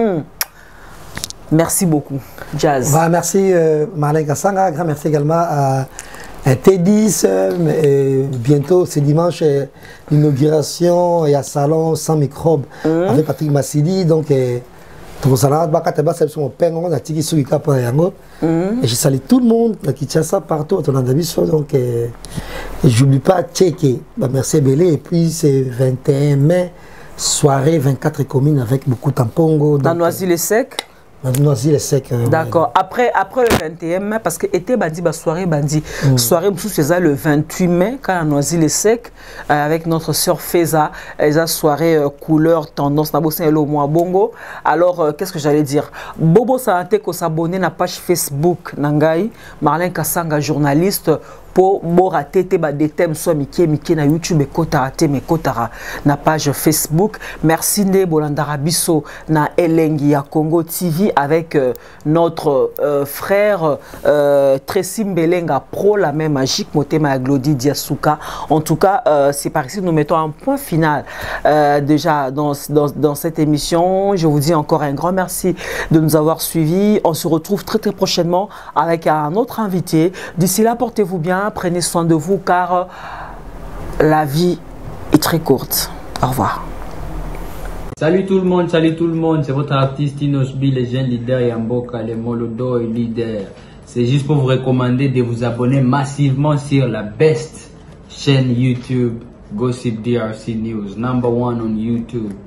merci beaucoup Jazz. Merci Marlène Kassanga, grand merci également à T10, bientôt c'est dimanche l'inauguration et à salon sans microbes avec Patrick Massidi donc et je salue tout le monde qui tient ça partout donc j'oublie pas Tchéké, merci Belé et puis c'est 21 mai soirée 24 communes avec beaucoup de tampongo dans Noisy-le-Sec. D'accord. Après le 21 mai, parce que été bandi, soirée bandi. Soirée, c'est le 28 mai, quand on Noisy-le-Sec, avec notre sœur Feza, elle a soirée couleur, tendance, bongo. Alors, qu'est-ce que j'allais dire? Bobo Santé, qu'on s'abonne à la page Facebook, Nangai, Marlène Kassanga, journaliste, pour rater des thèmes soit Mickey na YouTube et kotara te me kotara na page Facebook. Merci ne bolandara biso na Elengi ya Congo TV avec notre frère Tracy Mbelenga Pro, la même magique motema ya Glody Diasuka. En tout cas, c'est par ici que nous mettons un point final déjà dans cette émission. Je vous dis encore un grand merci de nous avoir suivis. On se retrouve très prochainement avec un autre invité. D'ici là, portez-vous bien, prenez soin de vous car la vie est très courte. Au revoir. Salut tout le monde, c'est votre artiste Inosbi, le jeune leader Yamboka, le Molodo et leader. C'est juste pour vous recommander de vous abonner massivement sur la best chaîne YouTube, Gossip DRC News, #1 on YouTube.